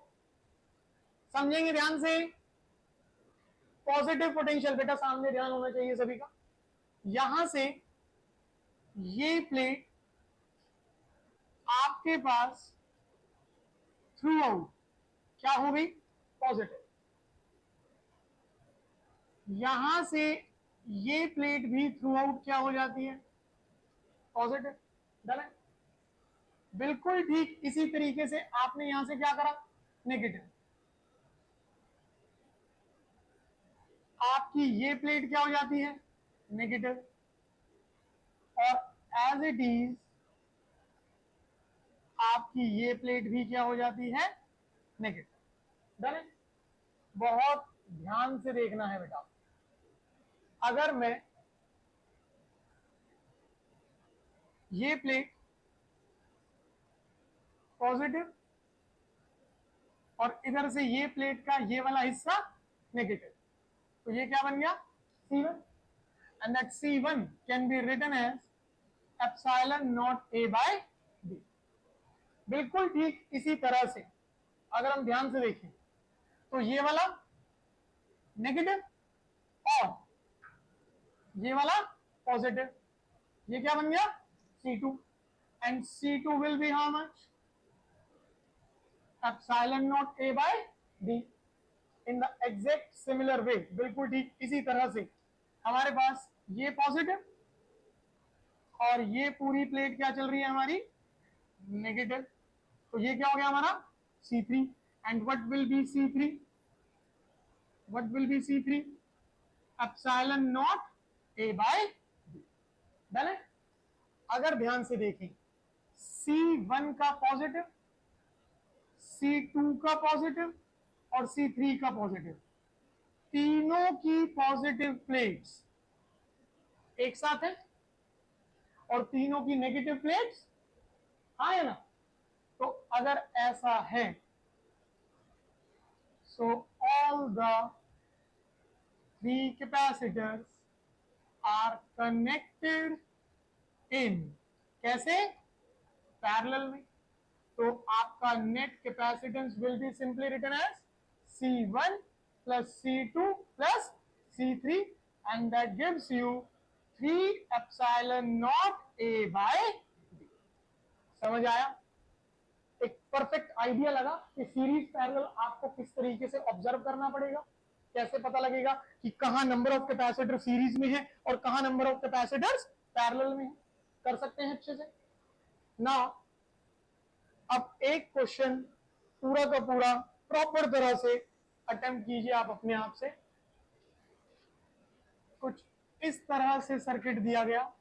समझेंगे ध्यान से। पॉजिटिव पोटेंशियल, बेटा सामने ध्यान होना चाहिए सभी का। यहां से ये प्लेट आपके पास थ्रू आउट क्या हो गई, पॉजिटिव। यहां से ये प्लेट भी थ्रू आउट क्या हो जाती है, पॉजिटिव। डन है, बिल्कुल ठीक। इसी तरीके से आपने यहां से क्या करा, नेगेटिव। आपकी ये प्लेट क्या हो जाती है, नेगेटिव, और एज इट इज आपकी ये प्लेट भी क्या हो जाती है, नेगेटिव। डन है, बहुत ध्यान से देखना है बेटा। अगर मैं ये प्लेट पॉजिटिव और इधर से ये प्लेट का ये वाला हिस्सा नेगेटिव, तो ये क्या बन गया, C1। and that C1 can be written as epsilon naught A by B. बिल्कुल ठीक इसी तरह से अगर हम ध्यान से देखें तो ये वाला नेगेटिव और ये वाला पॉजिटिव, ये क्या बन गया C2 and C2 will be how much? Epsilon naught A by B. In the exact similar way, बिल्कुल ठीक इसी तरह से हमारे पास ये पॉजिटिव और ये पूरी प्लेट क्या चल रही है हमारी नेगेटिव, तो ये क्या हो गया हमारा C3 and what will be C3? What will be C3? Epsilon naught A by B. Done है। अगर ध्यान से देखें C1 का पॉजिटिव, C2 का पॉजिटिव और C3 का पॉजिटिव, तीनों की पॉजिटिव प्लेट्स एक साथ है और तीनों की नेगेटिव प्लेट्स हाँ है ना। तो अगर ऐसा है so all the three capacitors are connected in कैसे पैरेलल में, तो आपका net capacitance will be simply written as C1 plus C2 plus C3 and that gives you 3 epsilon naught A by B. समझ आया? एक परफेक्ट आइडिया लगा कि सीरीज पैरेलल आपको किस तरीके से ऑब्जर्व करना पड़ेगा, कैसे पता लगेगा कि कहां नंबर ऑफ कैपेसिटर सीरीज में है और कहां नंबर ऑफ कैपेसिटर्स पैरेलल में है, कर सकते हैं अच्छे से ना। अब एक क्वेश्चन पूरा का पूरा प्रॉपर तरह से अटेम्प्ट कीजिए आप अपने आप से। कुछ इस तरह से सर्किट दिया गया,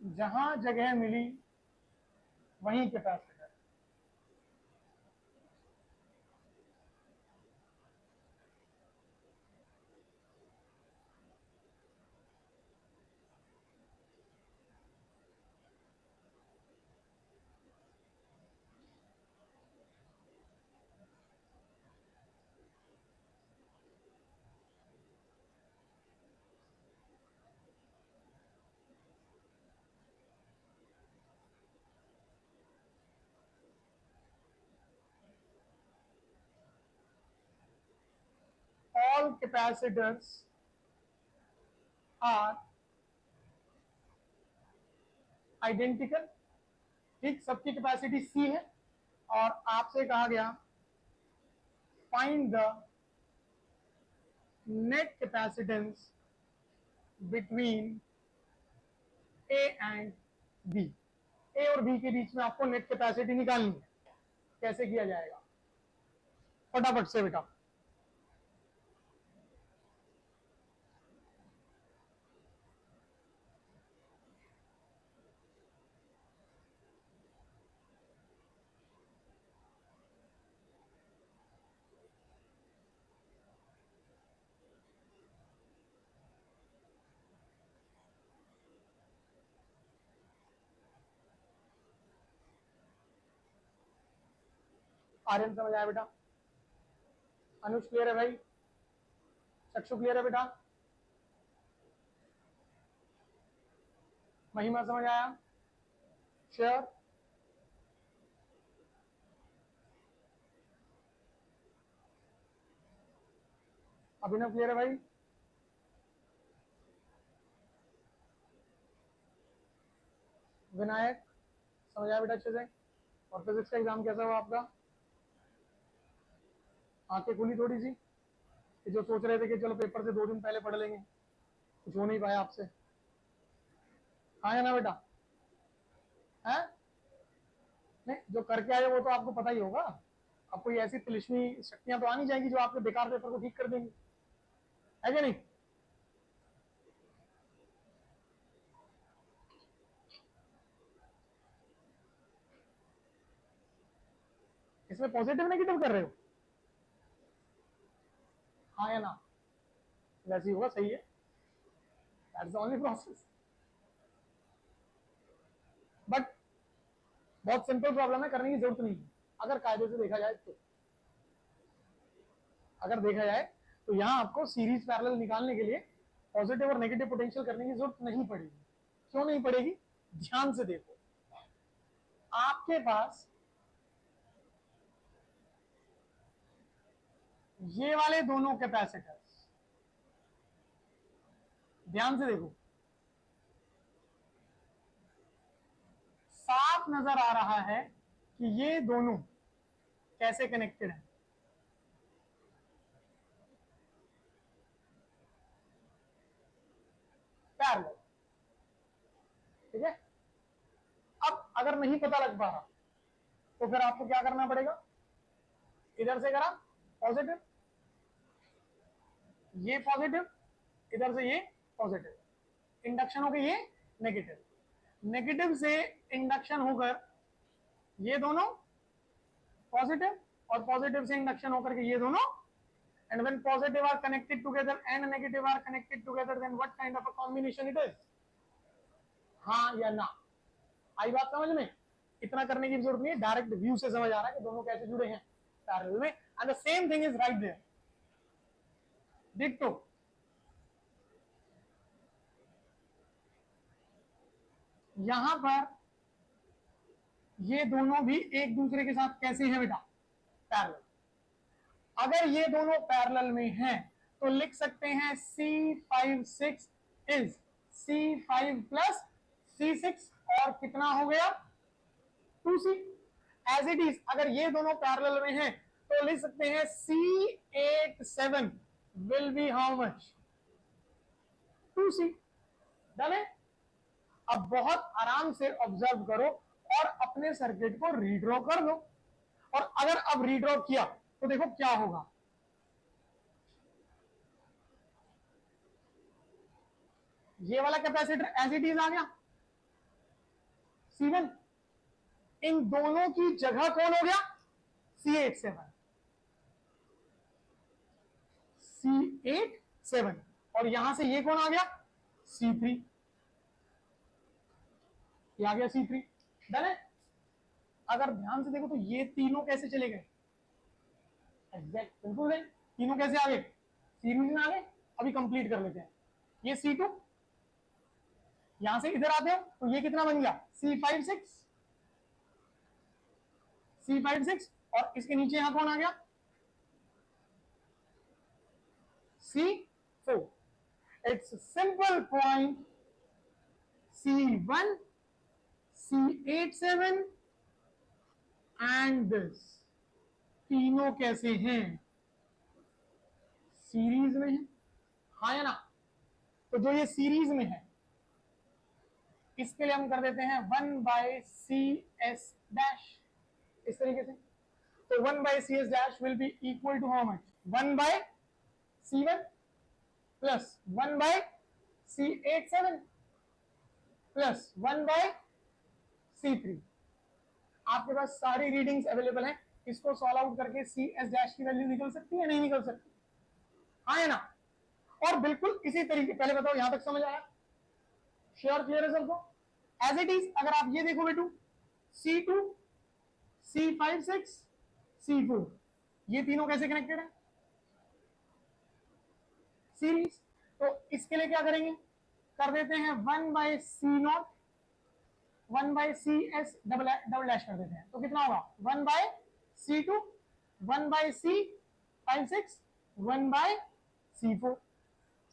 जहां जगह मिली वहीं capacitor, all capacitors are identical, ठीक सबकी कैपेसिटी C है और आपसे कहा गया find the net capacitance between A and B। A और B के बीच में आपको नेट कैपेसिटी निकालनी है, कैसे किया जाएगा फटाफट से बेटा। आर्यन समझ आया बेटा? अनुज क्लियर है भाई? चक्षु क्लियर है बेटा? महिमा समझ आया? श्योर? अभिनव क्लियर है भाई? विनायक समझ आया बेटा अच्छे से? और फिजिक्स का एग्जाम कैसा हुआ आपका? आंखें खुली थोड़ी सी कि जो सोच रहे थे कि चलो पेपर से 2 दिन पहले पढ़ लेंगे, कुछ हो नहीं पाया आपसे, हाँ है ना बेटा? है नहीं, जो करके आए वो तो आपको पता ही होगा। अब कोई ऐसी तिलिस्मी शक्तियां तो आनी जाएंगी जो आपके बेकार पेपर को ठीक कर देंगी, है क्या नहीं? इसमें पॉजिटिव नेगेटिव कर रहे हो, हाँ या ना, वैसे ही होगा, सही है, that's the only process. But बहुत सिंपल प्रॉब्लम है, करने की जरूरत नहीं है अगर कायदे से देखा जाए तो। अगर देखा जाए तो यहां आपको सीरीज पैरेलल निकालने के लिए पॉजिटिव और नेगेटिव पोटेंशियल करने की जरूरत नहीं पड़ेगी। क्यों नहीं पड़ेगी, ध्यान से देखो, आपके पास ये वाले दोनों कैपेसिटर्स, ध्यान से देखो, साफ नजर आ रहा है कि ये दोनों कैसे कनेक्टेड हैं। पैरेलल, ठीक है। अब अगर नहीं पता लग पा रहा तो फिर आपको क्या करना पड़ेगा, इधर से करा पॉजिटिव, ये पॉजिटिव, इधर से ये पॉजिटिव, इंडक्शन होकर ये नेगेटिव, नेगेटिव से इंडक्शन होकर ये दोनों पॉजिटिव, और पॉजिटिव से इंडक्शन होकर के ये दोनों, and when positive are connected together and negative are connected together, then what kind of a combination it is, हाँ या ना। आई बात समझ में, इतना करने की जरूरत नहीं है, डायरेक्ट व्यू से समझ आ रहा है कि दोनों कैसे जुड़े हैं पैरेलल में, and the same thing is right there, डिक्टो। यहां पर ये दोनों भी एक दूसरे के साथ कैसे हैं बेटा, पैरेलल। अगर ये दोनों पैरेलल में हैं तो लिख सकते हैं C5 6 is C5 plus C6, और कितना हो गया 2C। एज इट इज अगर ये दोनों पैरेलल में हैं तो लिख सकते हैं C8 7 will be how much 2C। Done है। अब बहुत आराम से ऑब्जर्व करो और अपने सर्किट को रीड्रॉ कर दो, और अगर अब रीड्रॉ किया तो देखो क्या होगा। ये वाला कैपेसिटर एज इट इज आ गया C1, इन दोनों की जगह कौन हो गया C8 7, और यहां से ये कौन आ गया C3, ये आ गया C3। डन है। अगर ध्यान से देखो तो ये तीनों कैसे चले गए, एग्जैक्ट बिल्कुल नहीं, तीनों कैसे आ गए सीरीज में आ गए। अभी कंप्लीट कर लेते हैं, ये C2, यहां से इधर आते हो तो ये कितना बन गया C5 6, और इसके नीचे यहां कौन आ गया C4। It's simple point, C1 C8 7 and this, तीनों कैसे हैं सीरीज में है, हाँ या ना। तो जो ये सीरीज में है इसके लिए हम कर देते हैं 1/CS डैश, इस तरीके से। तो 1/CS dash will be equal to how much 1/C1 plus 1/C8 7 plus 1/C3। आपके पास सारी रीडिंग्स अवेलेबल हैं, इसको सॉल्व आउट करके CS डैश की वैल्यू निकल सकती है, नहीं निकल सकती, हाँ या ना। और बिल्कुल इसी तरीके, पहले बताओ यहां तक समझ आया, श्योर, क्लियर है सबको। एज इट इज अगर आप ये देखो बेटू C2 C5 6 C4, ये तीनों कैसे कनेक्टेड है सीरीज। तो इसके लिए क्या करेंगे, कर देते हैं 1/C0 1/CS डबल डैश कर देते हैं, तो कितना होगा 1/C2 1/C5 6 1/C4,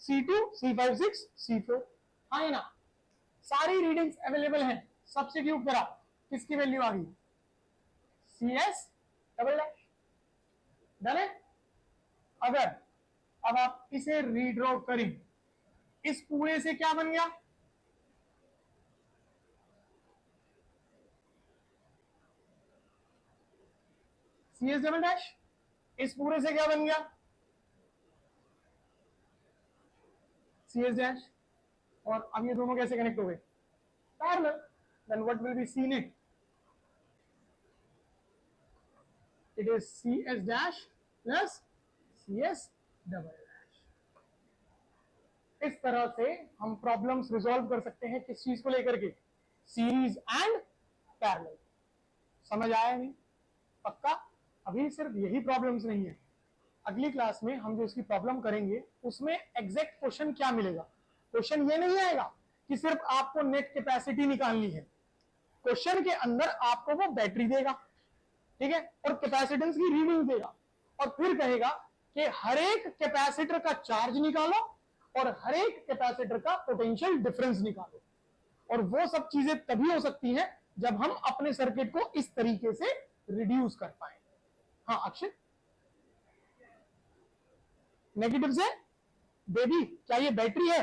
C2 C5 6 C4, हाँ या ना। सारी रीडिंग्स अवेलेबल हैं, सब्स्टिट्यूट करा, किसकी वैल्यू आ गई CS डबल डैश। डन है। अगर अब आप इसे रीड्रॉ करें, इस पूरे से क्या बन गया CS डबल डैश, इस पूरे से क्या बन गया CS डैश, और अब ये दोनों कैसे कनेक्ट हो गए parallel. Then what will be C net, it is C S dash plus C S double dash. इस तरह से हम प्रॉब्लम्स रिजॉल्व कर सकते हैं किस चीज को लेकर के, सीरीज एंड पैरेलल। समझ आया नहीं? पक्का? अभी सिर्फ यही प्रॉब्लम्स नहीं है, अगली क्लास में हम जो इसकी प्रॉब्लम करेंगे उसमें एग्जैक्ट क्वेश्चन क्या मिलेगा। क्वेश्चन ये नहीं आएगा कि सिर्फ आपको नेट कैपेसिटी निकालनी है, क्वेश्चन के अंदर आपको वो बैटरी देगा, ठीक है, और कैपेसिटेंस की रीडिंग देगा, और फिर कहेगा कि हर एक कैपेसिटर का चार्ज निकालो और हर एक कैपेसिटर का पोटेंशियल डिफरेंस निकालो। और वो सब चीजें तभी हो सकती हैं जब हम अपने सर्किट को इस तरीके से रिड्यूस कर पाए। हाँ अक्षय, नेगेटिव से बेबी क्या ये बैटरी है?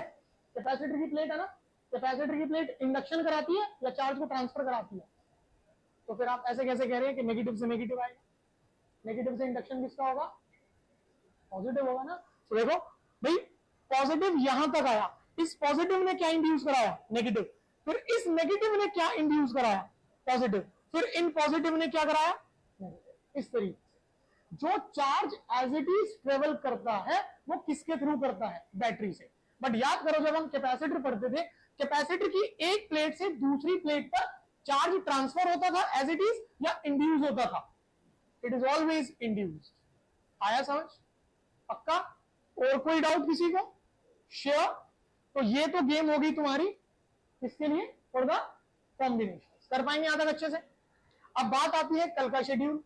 कैपेसिटर की प्लेट है ना, कैपेसिटर की प्लेट इंडक्शन कराती है या चार्ज को ट्रांसफर कराती है? तो फिर आप ऐसे कैसे कह रहे हैं कि नेगेटिव से नेगेटिव आएगा? नेगेटिव से इंडक्शन किसका होगा? पॉजिटिव होगा ना। तो देखो भाई, पॉजिटिव यहां तक आया, इस पॉजिटिव ने क्या इंड्यूस कराया? नेगेटिव। फिर इस नेगेटिव ने क्या इंड्यूस कराया? पॉजिटिव। फिर इन पॉजिटिव ने क्या कराया? नेगेटिव। इस तरीके से जो charge as it is travel करता है वो किसके थ्रू करता है? बैटरी से। बट याद करो जब हम कैपेसिटर पढ़ते थे, कैपेसिटर की एक प्लेट से दूसरी प्लेट पर चार्ज ट्रांसफर होता था एज इट इज या इंड्यूस होता था? It is always induced. आया समझ? पक्का? और कोई डाउट किसी को? श्योर? तो ये तो गेम होगी तुम्हारी किसके लिए? For the combination. कर पाएंगे यहां तक अच्छे से? अब बात आती है कल का शेड्यूल।